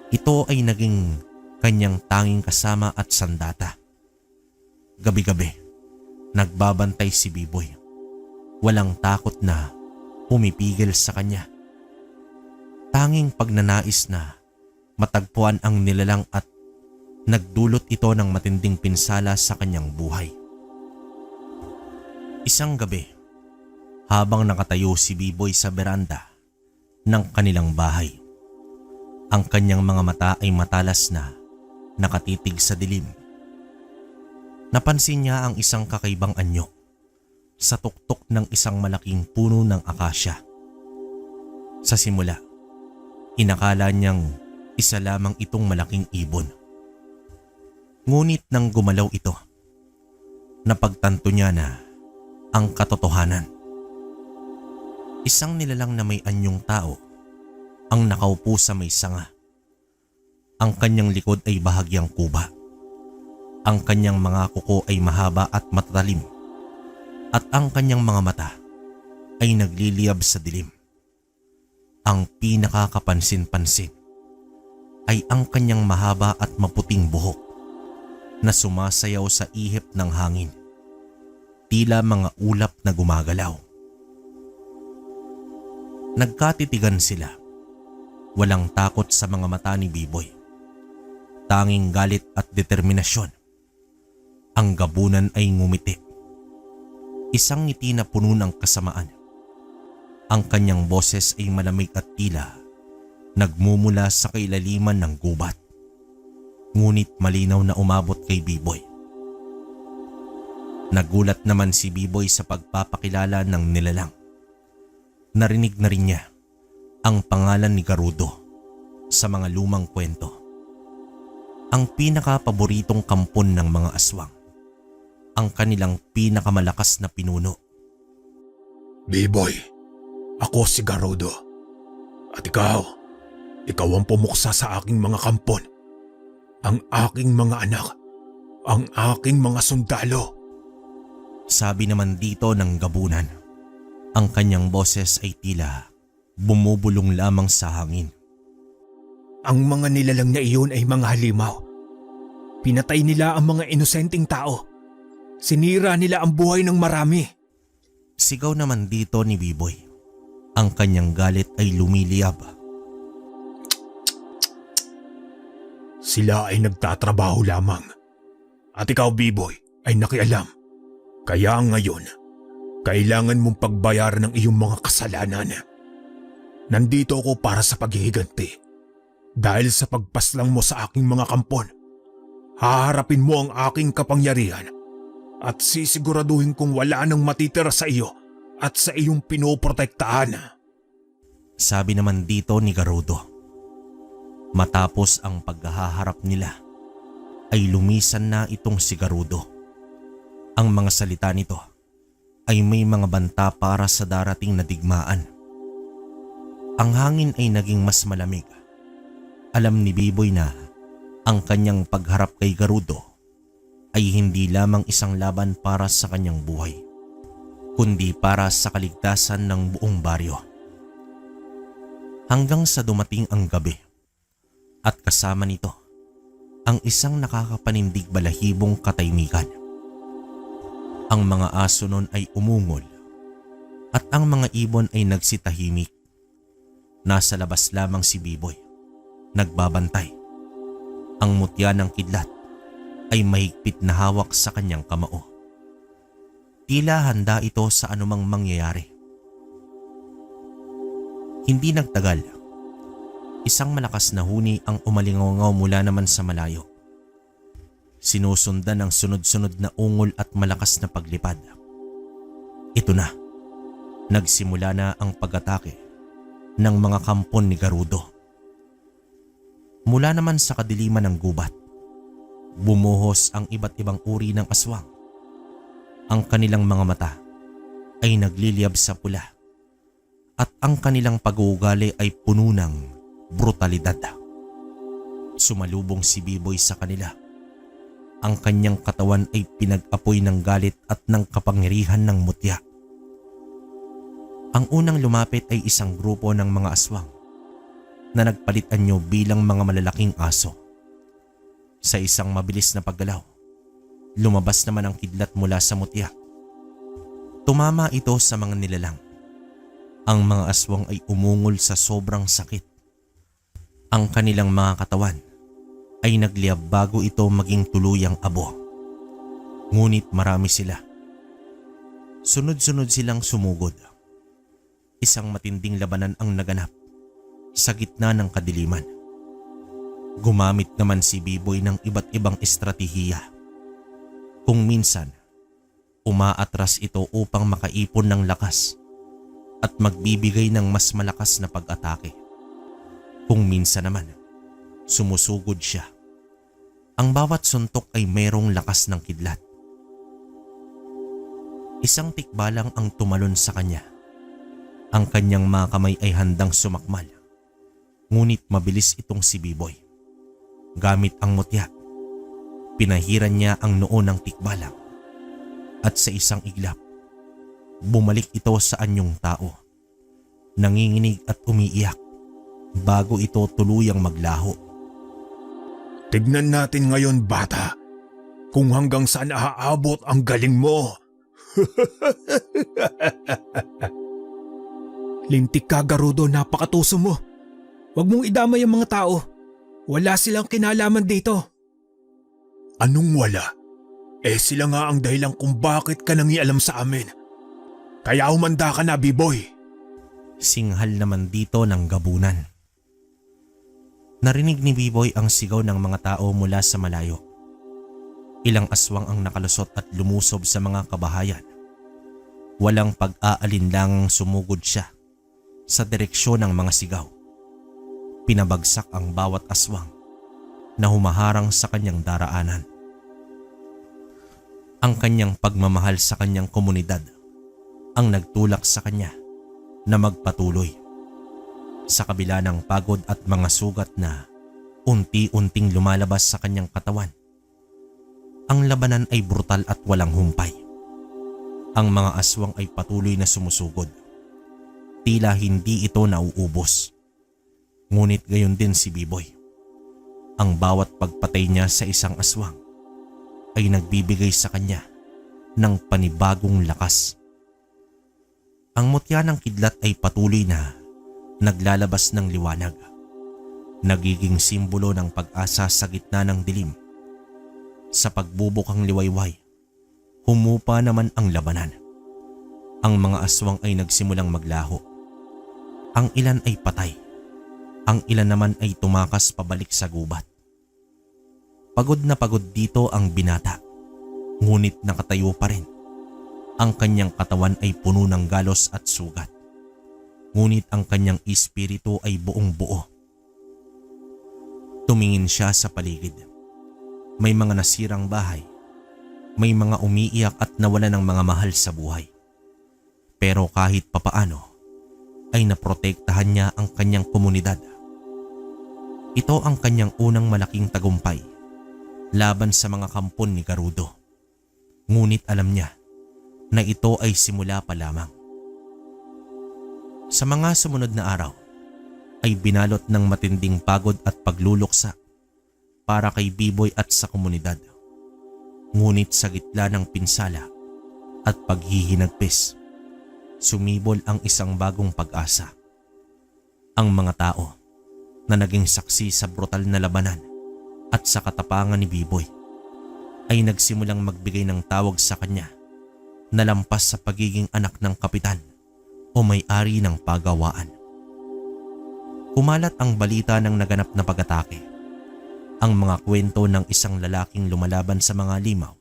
Ito ay naging kanyang tanging kasama at sandata. Gabi-gabi, nagbabantay si Biboy. Walang takot na pumipigil sa kanya. Tanging pagnanais na matagpuan ang nilalang at nagdulot ito ng matinding pinsala sa kanyang buhay. Isang gabi, habang nakatayo si Biboy sa beranda ng kanilang bahay, ang kanyang mga mata ay matalas na nakatitig sa dilim. Napansin niya ang isang kakaibang anyo sa tuktok ng isang malaking puno ng akasya. Sa simula, inakala niyang isa lamang itong malaking ibon. Ngunit nang gumalaw ito, napagtanto niya na ang katotohanan. Isang nilalang na may anyong tao ang nakaupo sa may sanga. Ang kanyang likod ay bahagyang kuba. Ang kanyang mga kuko ay mahaba at matatalim. At ang kanyang mga mata ay nagliliyab sa dilim. Ang pinakakapansin-pansin ay ang kanyang mahaba at maputing buhok na sumasayaw sa ihip ng hangin, tila mga ulap na gumagalaw. Nagkatitigan sila. Walang takot sa mga mata ni Biboy. Tanging galit at determinasyon. Ang gabunan ay ngumiti. Isang ngiti na puno ng kasamaan. Ang kanyang boses ay malamig at tila nagmumula sa kailaliman ng gubat. Ngunit malinaw na umabot kay Biboy. Nagulat naman si Biboy sa pagpapakilala ng nilalang. Narinig na rin niya ang pangalan ni Garudo sa mga lumang kwento. Ang pinakapaboritong kampon ng mga aswang. Ang kanilang pinakamalakas na pinuno. Biboy, ako si Garudo. At ikaw ang pumuksa sa aking mga kampon. Ang aking mga anak. Ang aking mga sundalo. Sabi naman dito ng gabunan. Ang kanyang boses ay tila bumubulong lamang sa hangin. Ang mga nilalang na iyon ay mga halimaw. Pinatay nila ang mga inosenteng tao. Sinira nila ang buhay ng marami. Sigaw naman dito ni Biboy. Ang kanyang galit ay lumiliyab. Sila ay nagtatrabaho lamang. At ikaw, Biboy, ay nakialam. Kaya ngayon, Kailangan mong pagbayaran ng iyong mga kasalanan. Nandito ako para sa paghihiganti. Dahil sa pagpaslang mo sa aking mga kampon, haharapin mo ang aking kapangyarihan at sisiguraduhin kong wala nang matitira sa iyo at sa iyong pinoprotektahan. Sabi naman dito ni Garudo. Matapos ang paghaharap nila ay lumisan na itong si Garudo. Ang mga salita nito ay may mga banta para sa darating na digmaan. Ang hangin ay naging mas malamig. Alam ni Biboy na ang kanyang pagharap kay Garudo ay hindi lamang isang laban para sa kanyang buhay, kundi para sa kaligtasan ng buong baryo. Hanggang sa dumating ang gabi at kasama nito ang isang nakakapanindig balahibong katahimikan. Ang mga aso nun ay umungol at ang mga ibon ay nagsitahimik. Nasa labas lamang si Biboy, nagbabantay. Ang mutya ng kidlat ay mahigpit na hawak sa kanyang kamao. Tila handa ito sa anumang mangyayari. Hindi nagtagal, isang malakas na huni ang umalingaw mula naman sa malayo. Sinusundan ng sunod-sunod na ungol at malakas na paglipad. Ito na, nagsimula na ang pag-atake ng mga kampon ni Garudo. Mula naman sa kadiliman ng gubat, bumuhos ang iba't ibang uri ng aswang. Ang kanilang mga mata ay nagliliyab sa pula at ang kanilang pag-uugali ay puno ng brutalidad. Sumalubong si Biboy sa kanila. Ang kanyang katawan ay pinag-apoy ng galit at ng kapangyarihan ng mutya. Ang unang lumapit ay isang grupo ng mga aswang na nagpalit anyo bilang mga malalaking aso. Sa isang mabilis na paggalaw, lumabas naman ang kidlat mula sa mutya. Tumama ito sa mga nilalang. Ang mga aswang ay umungol sa sobrang sakit. Ang kanilang mga katawan ay nagliyab bago ito maging tuluyang abo. Ngunit marami sila. Sunod-sunod silang sumugod. Isang matinding labanan ang naganap sa gitna ng kadiliman. Gumamit naman si Biboy ng iba't ibang estratehiya. Kung minsan, umaatras ito upang makaipon ng lakas at magbibigay ng mas malakas na pag-atake. Kung minsan naman, sumusugod siya. Ang bawat suntok ay mayroong lakas ng kidlat. Isang tikbalang ang tumalon sa kanya. Ang kanyang mga kamay ay handang sumakmal. Ngunit mabilis itong si Biboy. Gamit ang mutya, pinahiran niya ang noo ng tikbalang. At sa isang iglap, bumalik ito sa anyong tao. Nanginginig at umiiyak bago ito tuluyang maglaho. Tignan natin ngayon, bata, kung hanggang saan aaabot ang galing mo. Lintik ka, Garudo, napakatuso mo. Huwag mong idamay ang mga tao. Wala silang kinalaman dito. Anong wala? Sila nga ang dahilan kung bakit ka nangialam sa amin. Kaya humanda ka na, Biboy. Singhal naman dito ng gabunan. Narinig ni Biboy ang sigaw ng mga tao mula sa malayo. Ilang aswang ang nakalusot at lumusob sa mga kabahayan. Walang pag-aalinlangang sumugod siya sa direksyon ng mga sigaw. Pinabagsak ang bawat aswang na humaharang sa kanyang daraanan. Ang kanyang pagmamahal sa kanyang komunidad ang nagtulak sa kanya na magpatuloy. Sa kabila ng pagod at mga sugat na unti-unting lumalabas sa kanyang katawan, ang labanan ay brutal at walang humpay. Ang mga aswang ay patuloy na sumusugod. Tila hindi ito nauubos. Ngunit gayon din si Biboy. Ang bawat pagpatay niya sa isang aswang ay nagbibigay sa kanya ng panibagong lakas. Ang mutya ng kidlat ay patuloy na naglalabas ng liwanag. Nagiging simbolo ng pag-asa sa gitna ng dilim. Sa pagbubukang liwayway, humupa naman ang labanan. Ang mga aswang ay nagsimulang maglaho. Ang ilan ay patay. Ang ilan naman ay tumakas pabalik sa gubat. Pagod na pagod dito ang binata, ngunit nakatayo pa rin. Ang kanyang katawan ay puno ng galos at sugat, ngunit ang kanyang espiritu ay buong buo. Tumingin siya sa paligid. May mga nasirang bahay, may mga umiiyak at nawala ng mga mahal sa buhay. Pero kahit papaano ay naprotektahan niya ang kanyang komunidad. Ito ang kanyang unang malaking tagumpay laban sa mga kampon ni Garudo. Ngunit alam niya na ito ay simula pa lamang. Sa mga sumunod na araw ay binalot ng matinding pagod at pagluluksa para kay Biboy at sa komunidad. Ngunit sa gitna ng pinsala at paghihinagpis, sumibol ang isang bagong pag-asa. Ang mga tao na naging saksi sa brutal na labanan at sa katapangan ni Biboy ay nagsimulang magbigay ng tawag sa kanya na lampas sa pagiging anak ng kapitan o may-ari ng pagawaan. Kumalat ang balita ng naganap na pag-atake. Ang mga kwento ng isang lalaking lumalaban sa mga limaw,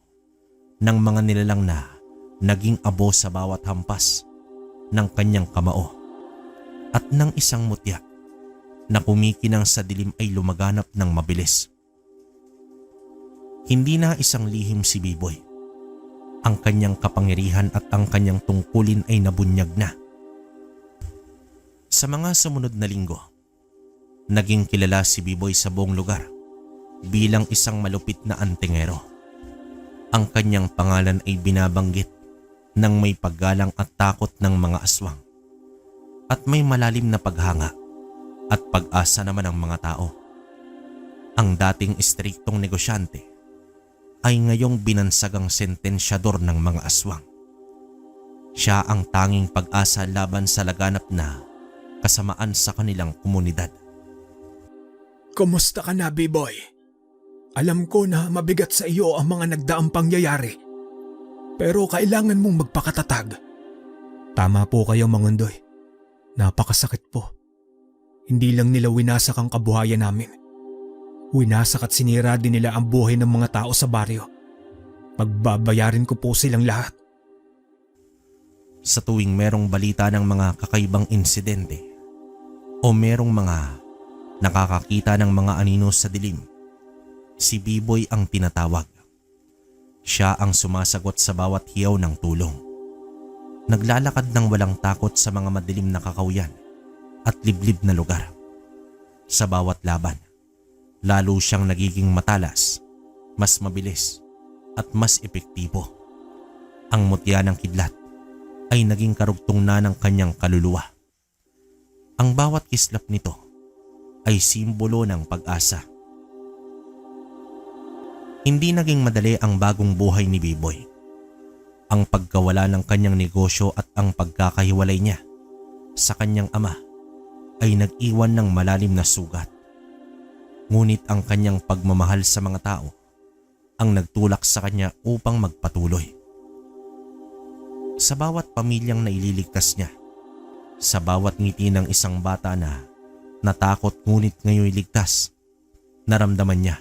ng mga nilalang na naging abo sa bawat hampas ng kanyang kamao, at ng isang mutya na kumikinang sa dilim ay lumaganap ng mabilis. Hindi na isang lihim si Biboy. Ang kanyang kapangyarihan at ang kanyang tungkulin ay nabunyag na. Sa mga sumunod na linggo, naging kilala si Biboy sa buong lugar bilang isang malupit na antingero. Ang kanyang pangalan ay binabanggit ng may paggalang at takot ng mga aswang. At may malalim na paghanga at pag-asa naman ng mga tao. Ang dating istriktong negosyante ay ngayong binansagang sentensyador ng mga aswang. Siya ang tanging pag-asa laban sa laganap na kasamaan sa kanilang komunidad. Kumusta ka na, B-Boy? Alam ko na mabigat sa iyo ang mga nagdaang pangyayari. Pero kailangan mong magpakatatag. Tama po kayo, Mangundoy. Napakasakit po. Hindi lang nila winasak ang kabuhayan namin. Winasak at sinira din nila ang buhay ng mga tao sa baryo. Pagbabayarin ko po silang lahat. Sa tuwing merong balita ng mga kakaibang insidente o merong mga nakakakita ng mga anino sa dilim, si Biboy ang tinatawag. Siya ang sumasagot sa bawat hiyaw ng tulong. Naglalakad ng walang takot sa mga madilim na kakawyan at liblib na lugar. Sa bawat laban, lalo siyang nagiging matalas, mas mabilis at mas epektibo. Ang mutya ng kidlat ay naging karugtong na ng kanyang kaluluwa. Ang bawat kislap nito ay simbolo ng pag-asa. Hindi naging madali ang bagong buhay ni Biboy. Ang pagkawala ng kanyang negosyo at ang pagkakahiwalay niya sa kanyang ama ay nag-iwan ng malalim na sugat. Ngunit ang kanyang pagmamahal sa mga tao ang nagtulak sa kanya upang magpatuloy. Sa bawat pamilyang naililigtas niya, sa bawat ngiti ng isang bata na natakot ngunit ngayon ligtas, naramdaman niya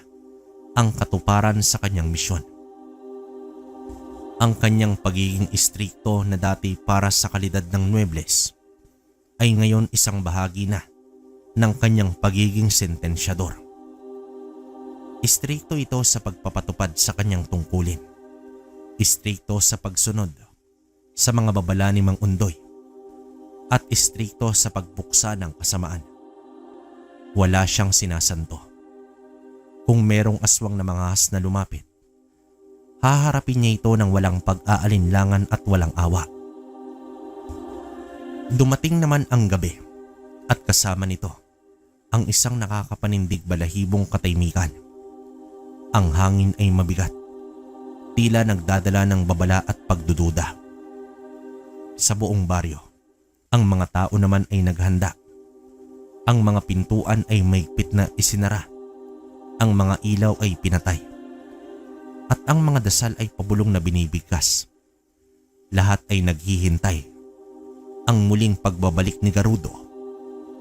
ang katuparan sa kanyang misyon. Ang kanyang pagiging istrikto na dati para sa kalidad ng Nuebles ay ngayon isang bahagi na ng kanyang pagiging sentensyador. Istrikto ito sa pagpapatupad sa kanyang tungkulin. Istrikto sa pagsunod sa mga babala ni Mang Undoy at istrikto sa pagbuksa ng kasamaan. Wala siyang sinasanto. Kung merong aswang na manghahas na lumapit, haharapin niya ito ng walang pag-aalinlangan at walang awa. Dumating naman ang gabi at kasama nito ang isang nakakapanindig balahibong katahimikan. Ang hangin ay mabigat, tila nagdadala ng babala at pagdududa. Sa buong baryo, ang mga tao naman ay naghanda. Ang mga pintuan ay maigpit na isinara. Ang mga ilaw ay pinatay. At ang mga dasal ay pabulong na binibigkas. Lahat ay naghihintay ang muling pagbabalik ni Garudo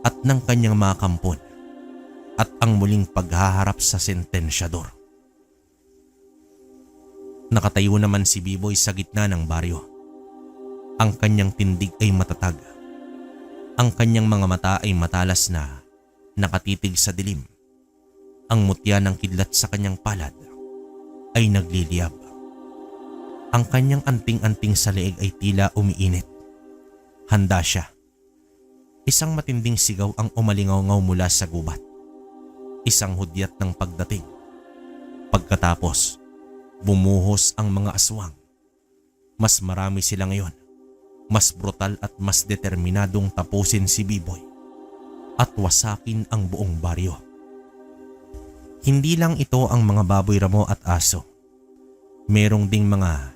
at ng kanyang mga kampon at ang muling paghaharap sa sentensyador. Nakatayo naman si Biboy sa gitna ng baryo. Ang kanyang tindig ay matatag. Ang kanyang mga mata ay matalas na nakatitig sa dilim. Ang mutya ng kidlat sa kanyang palad ay nagliliyab. Ang kanyang anting-anting sa leeg ay tila umiinit. Handa siya. Isang matinding sigaw ang umalingaw-ngaw mula sa gubat. Isang hudyat ng pagdating. Pagkatapos, bumuhos ang mga aswang. Mas marami sila ngayon. Mas brutal at mas determinadong tapusin si Biboy at wasakin ang buong baryo. Hindi lang ito ang mga baboy ramo at aso. Merong ding mga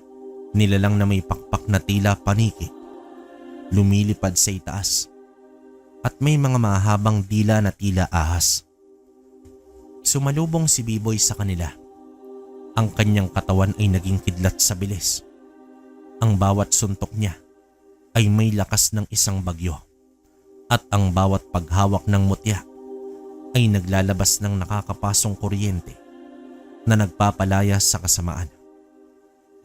nilalang na may pakpak na tila paniki, lumilipad sa itaas, at may mga mahabang dila na tila ahas. Sumalubong si Biboy sa kanila. Ang kanyang katawan ay naging kidlat sa bilis. Ang bawat suntok niya ay may lakas ng isang bagyo, at ang bawat paghawak ng mutya ay naglalabas ng nakakapasong kuryente na nagpapalaya sa kasamaan.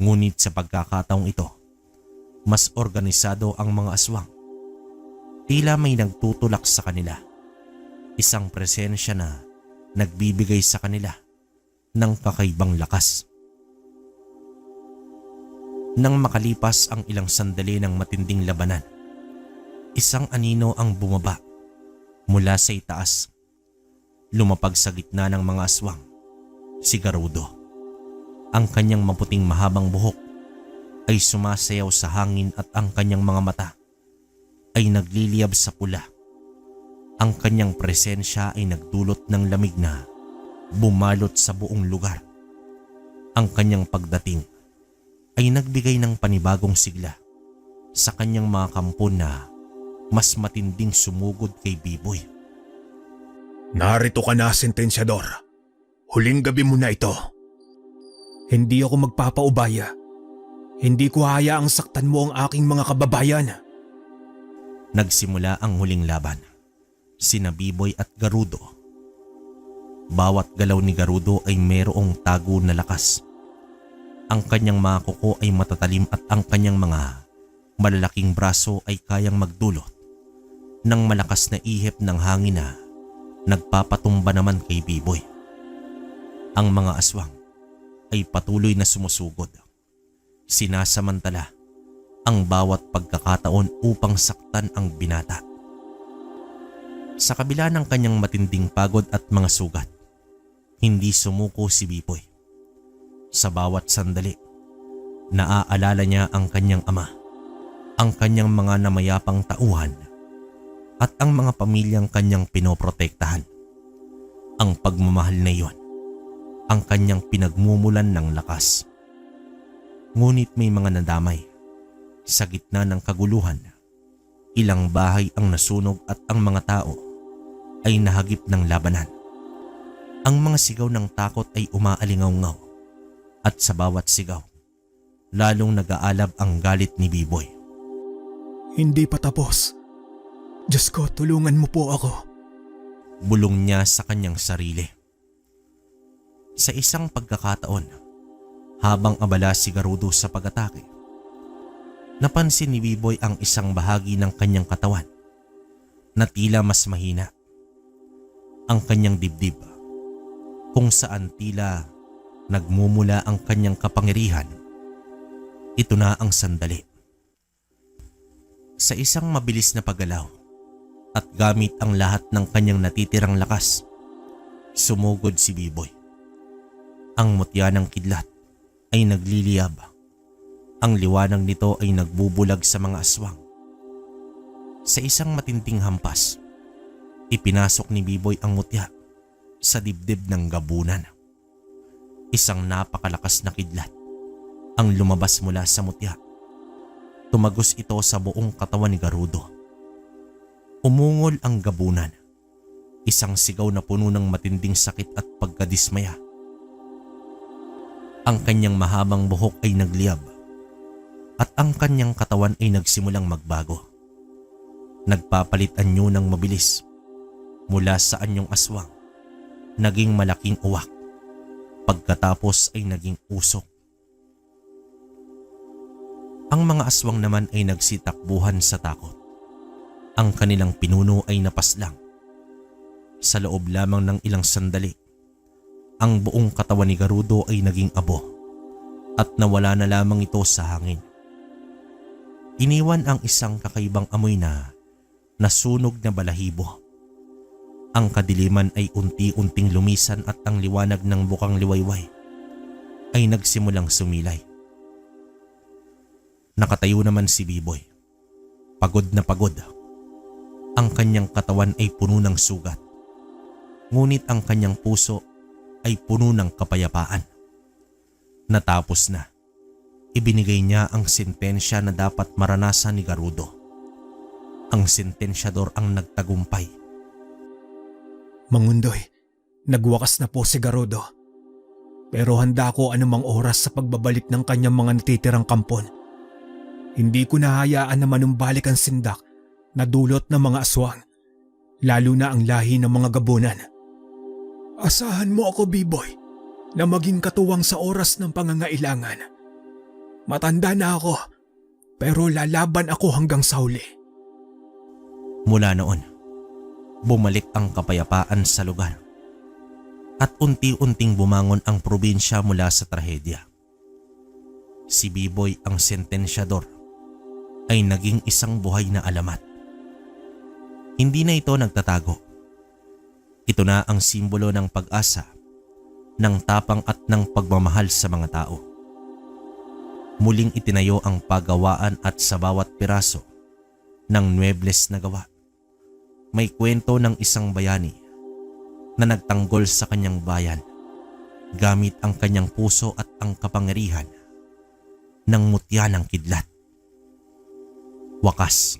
Ngunit sa pagkakataong ito, mas organisado ang mga aswang. Tila may nagtutulak sa kanila. Isang presensya na nagbibigay sa kanila ng kakaibang lakas. Nang makalipas ang ilang sandali ng matinding labanan, isang anino ang bumaba mula sa itaas. Lumapag sa gitna ng mga aswang, si Garudo. Ang kanyang maputing mahabang buhok ay sumasayaw sa hangin at ang kanyang mga mata ay nagliliyab sa pula. Ang kanyang presensya ay nagdulot ng lamig na bumalot sa buong lugar. Ang kanyang pagdating ay nagbigay ng panibagong sigla sa kanyang mga kampon na mas matinding sumugod kay Biboy. Narito ka na, sentensyador. Huling gabi mo na ito. Hindi ako magpapaubaya. Hindi ko hayaang saktan mo ang aking mga kababayan. Nagsimula ang huling laban, sina Biboy at Garudo. Bawat galaw ni Garudo ay mayroong tago na lakas. Ang kanyang mga kuko ay matatalim at ang kanyang mga malalaking braso ay kayang magdulot ng malakas na ihip ng hangin na nagpapatumba naman kay Biboy. Ang mga aswang ay patuloy na sumusugod. Sinasamantala ang bawat pagkakataon upang saktan ang binata. Sa kabila ng kanyang matinding pagod at mga sugat, hindi sumuko si Biboy. Sa bawat sandali, naaalala niya ang kanyang ama, ang kanyang mga namayapang tauhan, at ang mga pamilyang kanyang pinoprotektahan. Ang pagmamahal na iyon, ang kanyang pinagmumulan ng lakas. Ngunit may mga nadamay. Sa gitna ng kaguluhan, ilang bahay ang nasunog at ang mga tao ay nahagip ng labanan. Ang mga sigaw ng takot ay umaalingaw-ngaw at sa bawat sigaw, lalong nag-aalab ang galit ni Biboy. Hindi pa tapos. Diyos ko, tulungan mo po ako. Bulong niya sa kanyang sarili. Sa isang pagkakataon, habang abala si Garudo sa pag-atake, napansin ni Biboy ang isang bahagi ng kanyang katawan na tila mas mahina. Ang kanyang dibdib, kung saan tila nagmumula ang kanyang kapangyarihan. Ito na ang sandali. Sa isang mabilis na paggalaw at gamit ang lahat ng kanyang natitirang lakas, sumugod si Biboy. Ang mutya ng kidlat ay nagliliyab. Ang liwanag nito ay nagbubulag sa mga aswang. Sa isang matinding hampas, ipinasok ni Biboy ang mutya sa dibdib ng gabunan. Isang napakalakas na kidlat ang lumabas mula sa mutya. Tumagos ito sa buong katawan ni Garudo. Umungol ang gabunan. Isang sigaw na puno ng matinding sakit at pagkadismaya. Ang kanyang mahabang buhok ay nagliyab at ang kanyang katawan ay nagsimulang magbago. Nagpapalit anyo ng mabilis mula sa anyong aswang, naging malaking uwak, pagkatapos ay naging usok. Ang mga aswang naman ay nagsitakbuhan sa takot. Ang kanilang pinuno ay napaslang. Sa loob lamang ng ilang sandali, ang buong katawan ni Garudo ay naging abo at nawala na lamang ito sa hangin. Iniwan ang isang kakaibang amoy na nasunog na balahibo. Ang kadiliman ay unti-unting lumisan at ang liwanag ng bukang liwayway ay nagsimulang sumilay. Nakatayo naman si Biboy. Pagod na pagod. Ang kanyang katawan ay puno ng sugat. Ngunit ang kanyang puso ay puno ng kapayapaan. Natapos na. Ibinigay niya ang sentensya na dapat maranasan ni Garudo. Ang sentensyador ang nagtagumpay. Mangundoy, nagwakas na po si Garudo. Pero handa ako anumang oras sa pagbabalik ng kanyang mga natitirang kampon. Hindi ko nahayaan na manumbalik ang sindak na dulot ng mga aswang, lalo na ang lahi ng mga gabunan. Asahan mo ako, B-Boy, na maging katuwang sa oras ng pangangailangan. Matanda na ako, pero lalaban ako hanggang sa huli. Mula noon, bumalik ang kapayapaan sa lugar at unti-unting bumangon ang probinsya mula sa trahedya. Si Biboy ang sentensyador ay naging isang buhay na alamat. Hindi na ito nagtatago. Ito na ang simbolo ng pag-asa, ng tapang at ng pagmamahal sa mga tao. Muling itinayo ang pagawaan at sa bawat piraso ng Nuebles na gawa, may kwento ng isang bayani na nagtanggol sa kanyang bayan gamit ang kanyang puso at ang kapangyarihan ng mutya ng kidlat. Wakas